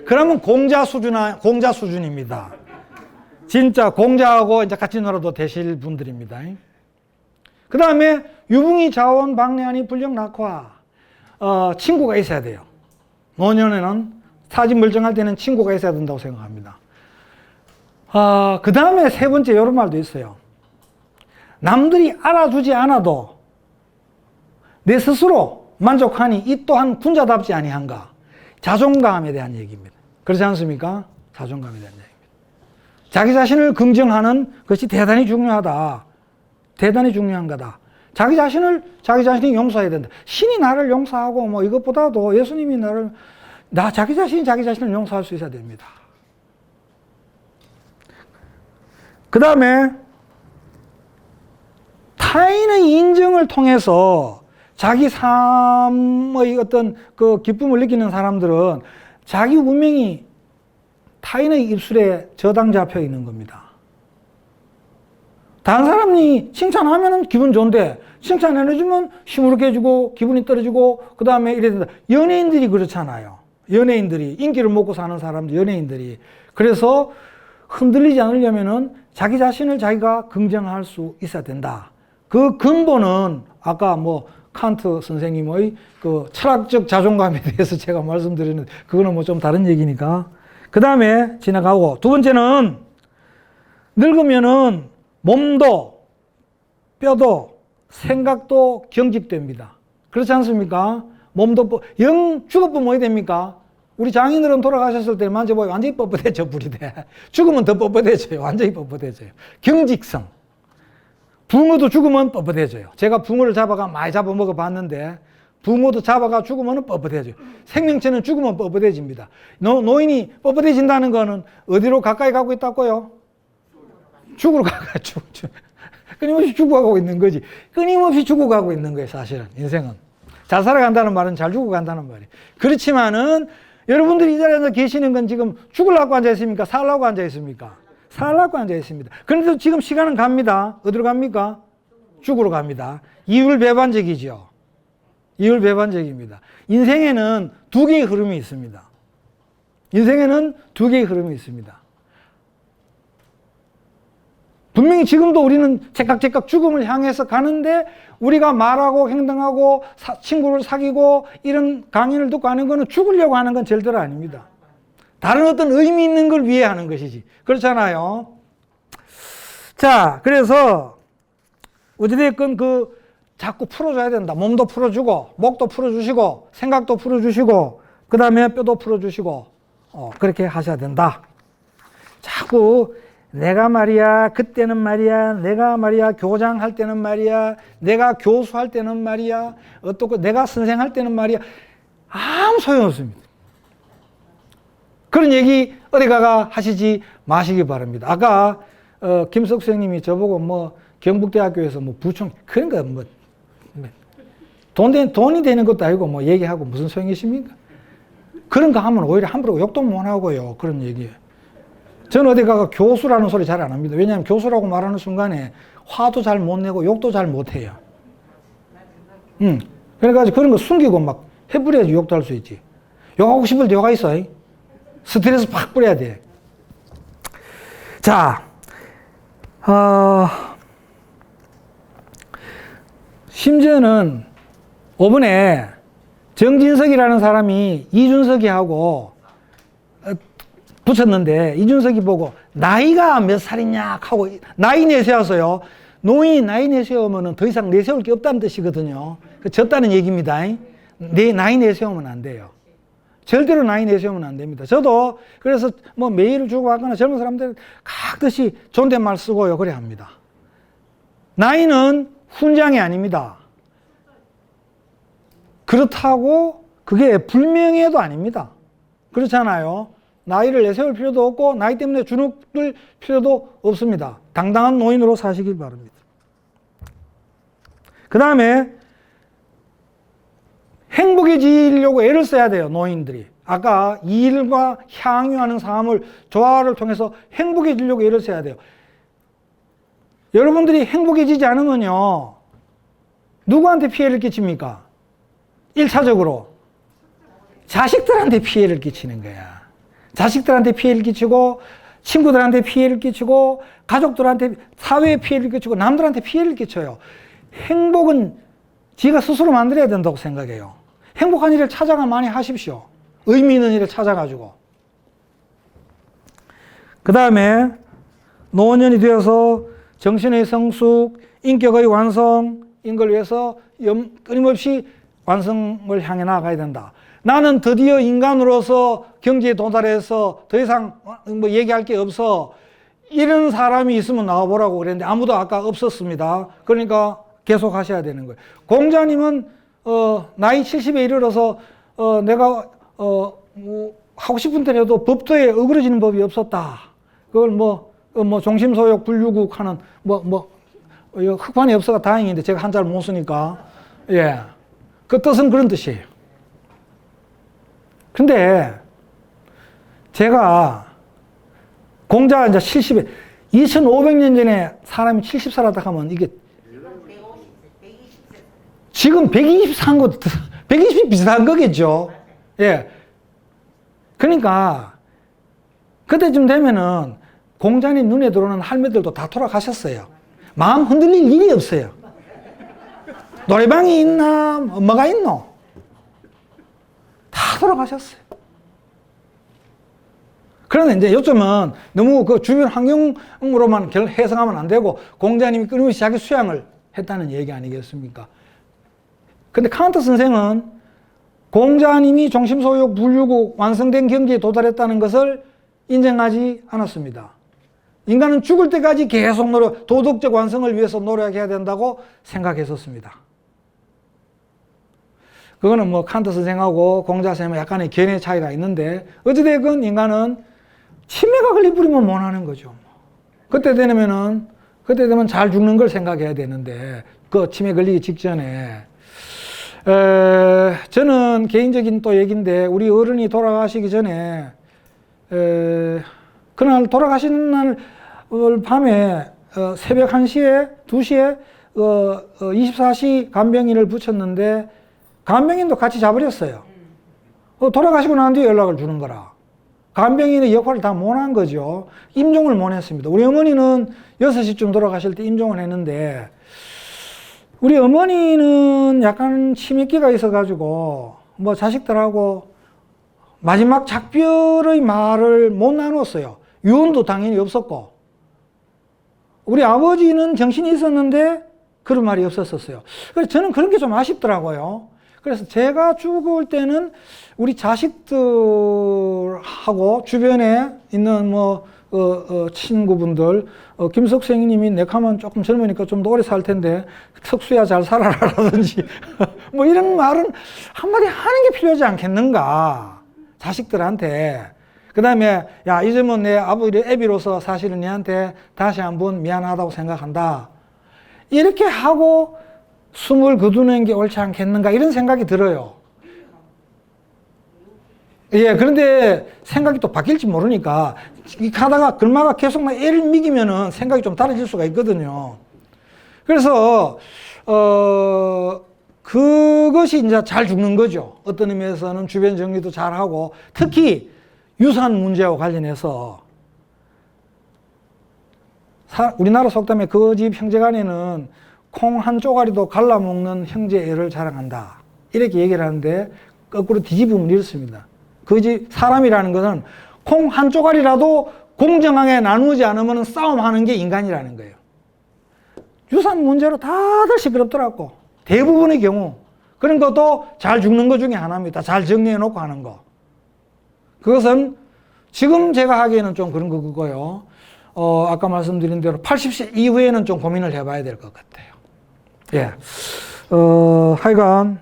그러면 공자 수준입니다. 진짜 공자하고 이제 같이 놀아도 되실 분들입니다. 그 다음에 유붕이 자원 방내하니 불력 낳고와. 친구가 있어야 돼요. 노년에는 사지 멀쩡할 때는 친구가 있어야 된다고 생각합니다. 그 다음에 세 번째 이런 말도 있어요. 남들이 알아주지 않아도 내 스스로 만족하니 이 또한 군자답지 아니한가. 자존감에 대한 얘기입니다. 그렇지 않습니까? 자존감에 대한 얘기입니다. 자기 자신을 긍정하는 것이 대단히 중요하다. 대단히 중요한 거다. 자기 자신이 용서해야 된다. 신이 나를 용서하고 뭐 이것보다도 예수님이 자기 자신을 용서할 수 있어야 됩니다. 그 다음에 타인의 인정을 통해서 자기 삶의 어떤 그 기쁨을 느끼는 사람들은 자기 운명이 타인의 입술에 저당 잡혀 있는 겁니다. 다른 사람이 칭찬하면 기분 좋은데 칭찬 안 해주면 시무룩해지고 기분이 떨어지고 그 다음에 이래 된다. 연예인들이 그렇잖아요. 연예인들이 인기를 먹고 사는 사람들, 연예인들이. 그래서 흔들리지 않으려면은 자기 자신을 자기가 긍정할 수 있어야 된다. 그 근본은 아까 칸트 선생님의 그 철학적 자존감에 대해서 제가 말씀드리는 그거는 좀 다른 얘기니까. 그 다음에 지나가고 두 번째는 늙으면은 몸도 뼈도 생각도 경직됩니다. 그렇지 않습니까? 몸도 죽어보면 뭐 됩니까? 우리 장인들은 돌아가셨을 때 만져보면 완전히 뻣뻣해져 부리대. 죽으면 더 뻣뻣해져요. 완전히 뻣뻣해져요. 경직성. 붕어도 죽으면 뻣뻣해져요. 제가 붕어를 많이 잡아 먹어봤는데 붕어도 잡아가 죽으면 뻣뻣해져요. 생명체는 죽으면 뻣뻣해집니다. 노인이 뻣뻣해진다는 거는 어디로 가까이 가고 있다고요? 죽으러 가까이 끊임없이 죽어가고 있는 거지. 끊임없이 죽어가고 있는 거예요, 사실은. 인생은. 잘 살아간다는 말은 잘 죽어간다는 말이에요. 그렇지만은 여러분들이 이 자리에 앉아 계시는 건 지금 죽으려고 앉아 있습니까? 살려고 앉아 있습니까? 살려고 앉아 있습니다. 그런데 지금 시간은 갑니다. 어디로 갑니까? 죽으러 갑니다. 이율배반적이죠. 이율배반적입니다. 인생에는 두 개의 흐름이 있습니다. 인생에는 두 개의 흐름이 있습니다. 분명히 지금도 우리는 제깍제깍 죽음을 향해서 가는데 우리가 말하고 행동하고 친구를 사귀고 이런 강연을 듣고 하는 거는 죽으려고 하는 건 절대로 아닙니다. 다른 어떤 의미 있는 걸 위해 하는 것이지. 그렇잖아요. 자, 그래서 어찌됐건 자꾸 풀어줘야 된다. 몸도 풀어주고 목도 풀어주시고 생각도 풀어주시고 그 다음에 뼈도 풀어주시고 그렇게 하셔야 된다. 자꾸 내가 말이야 그때는 말이야 내가 말이야 교장할 때는 말이야 내가 교수할 때는 말이야 어떻고 내가 선생할 때는 말이야 아무 소용없습니다. 그런 얘기 어디 가가 하시지 마시기 바랍니다. 아까 김석 선생님이 저보고 경북대학교에서 부총 그런 거 돈이 되는 것도 아니고 얘기하고 무슨 소용이십니까? 그런 거 하면 오히려 함부로 욕도 못 하고요. 그런 얘기예요. 저는 어디 가가 교수라는 소리 잘 안 합니다. 왜냐하면 교수라고 말하는 순간에 화도 잘 못 내고 욕도 잘 못 해요. 그래가지고 그런 거 숨기고 막 해버려야지 욕도 할 수 있지. 욕하고 싶을 때 욕가 있어. 스트레스 팍 뿌려야 돼. 자, 심지어는 5번에 정진석이라는 사람이 이준석이하고 붙였는데 이준석이 보고 나이가 몇 살이냐 하고 나이 내세워서요. 노인이 나이 내세우면 더 이상 내세울 게 없다는 뜻이거든요. 졌다는 얘기입니다. 나이 내세우면 안 돼요. 절대로 나이 내세우면 안 됩니다. 저도 그래서 뭐 메일을 주고 하거나 젊은 사람들 각듯이 존댓말 쓰고요. 그래 합니다. 나이는 훈장이 아닙니다. 그렇다고 그게 불명예도 아닙니다. 그렇잖아요. 나이를 내세울 필요도 없고 나이 때문에 주눅들 필요도 없습니다. 당당한 노인으로 사시길 바랍니다. 그 다음에 행복해지려고 애를 써야 돼요. 노인들이. 아까 일과 향유하는 삶을 조화를 통해서 행복해지려고 애를 써야 돼요. 여러분들이 행복해지지 않으면요. 누구한테 피해를 끼칩니까? 1차적으로 자식들한테 피해를 끼치는 거야. 자식들한테 피해를 끼치고 친구들한테 피해를 끼치고 가족들한테 사회에 피해를 끼치고 남들한테 피해를 끼쳐요. 행복은 지가 스스로 만들어야 된다고 생각해요. 행복한 일을 찾아가 많이 하십시오. 의미 있는 일을 찾아가지고. 그 다음에 노년이 되어서 정신의 성숙, 인격의 완성인 걸 위해서 끊임없이 완성을 향해 나아가야 된다. 나는 드디어 인간으로서 경지에 도달해서 더 이상 뭐 얘기할 게 없어. 이런 사람이 있으면 나와보라고 그랬는데 아무도 아까 없었습니다. 그러니까 계속 하셔야 되는 거예요. 공자님은 나이 70에 이르러서 내가 뭐 하고 싶은 대로 해도 법도에 어그러지는 법이 없었다. 그걸 뭐 종심소욕 불유국 하는 흑판이 없어가 다행인데 제가 한자를 못 쓰니까 예, 그 뜻은 그런 뜻이에요. 근데 제가 공자가 이제 70에 2500년 전에 사람이 70살았다 하면 이게 지금 120산 것, 120 비슷한 거겠죠. 예. 그러니까, 그때쯤 되면은 공자님 눈에 들어오는 할매들도 다 돌아가셨어요. 마음 흔들릴 일이 없어요. 노래방이 있나, 뭐가 있노? 다 돌아가셨어요. 그런데 이제 요즘은 너무 그 주변 환경으로만 해석하면 안 되고 공자님이 끊임없이 자기 수양을 했다는 얘기 아니겠습니까? 근데 칸트 선생은 공자님이 종심소욕 불유국 완성된 경지에 도달했다는 것을 인정하지 않았습니다. 인간은 죽을 때까지 계속 도덕적 완성을 위해서 노력해야 된다고 생각했었습니다. 그거는 뭐 칸트 선생하고 공자 선생은 약간의 견해 차이가 있는데 어찌됐건 인간은 치매가 걸려버리면 못하는 거죠. 그때 되면 잘 죽는 걸 생각해야 되는데 그 치매 걸리기 직전에 저는 개인적인 또 얘기인데 우리 어른이 돌아가시기 전에 그날 돌아가시는 날 밤에 새벽 1시에 2시에 24시 간병인을 붙였는데 간병인도 같이 자버렸어요. 돌아가시고 난 뒤에 연락을 주는 거라. 간병인의 역할을 다 못한 거죠. 임종을 못 했습니다. 우리 어머니는 6시쯤 돌아가실 때 임종을 했는데 우리 어머니는 약간 치매기가 있어가지고 뭐 자식들하고 마지막 작별의 말을 못 나눴어요. 유언도 당연히 없었고 우리 아버지는 정신이 있었는데 그런 말이 없었어요. 그래서 저는 그런 게 좀 아쉽더라고요. 그래서 제가 죽을 때는 우리 자식들하고 주변에 있는 친구분들, 김석 선생님이 내가면 조금 젊으니까 좀 더 오래 살 텐데, 석수야 잘 살아라라든지, 뭐 이런 말은 한마디 하는 게 필요하지 않겠는가. 자식들한테. 그 다음에, 야, 이제는 내 아버지 애비로서 사실은 얘한테 다시 한번 미안하다고 생각한다. 이렇게 하고 숨을 거두는 게 옳지 않겠는가. 이런 생각이 들어요. 예, 그런데 생각이 또 바뀔지 모르니까 하다가 글마가 계속 애를 미기면은 생각이 좀 달라질 수가 있거든요. 그래서 그것이 이제 잘 죽는 거죠. 어떤 의미에서는 주변 정리도 잘 하고 특히 유산 문제와 관련해서 우리나라 속담에 그 집 형제간에는 콩 한 쪼가리도 갈라먹는 형제애를 자랑한다. 이렇게 얘기를 하는데 거꾸로 뒤집으면 이렇습니다. 그 집 사람이라는 것은 콩 한 쪼가리라도 공정하게 나누지 않으면 싸움하는 게 인간이라는 거예요. 유산 문제로 다들 시끄럽더라고. 대부분의 경우. 그런 것도 잘 죽는 것 중에 하나입니다. 잘 정리해 놓고 하는 거. 그것은 지금 제가 하기에는 좀 그런 거고요. 아까 말씀드린 대로 80세 이후에는 좀 고민을 해봐야 될 것 같아요. 예. 하여간,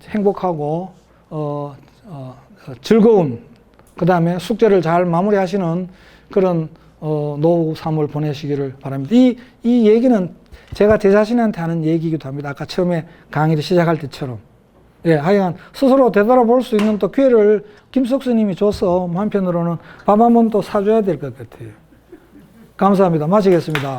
행복하고, 즐거운, 그 다음에 숙제를 잘 마무리하시는 그런, 노후 삶을 보내시기를 바랍니다. 이 얘기는 제가 제 자신한테 하는 얘기이기도 합니다. 아까 처음에 강의를 시작할 때처럼. 예, 하여간 스스로 되돌아볼 수 있는 또 기회를 김석수님이 줘서 한편으로는 밥 한 번 또 사줘야 될 것 같아요. 감사합니다. 마치겠습니다.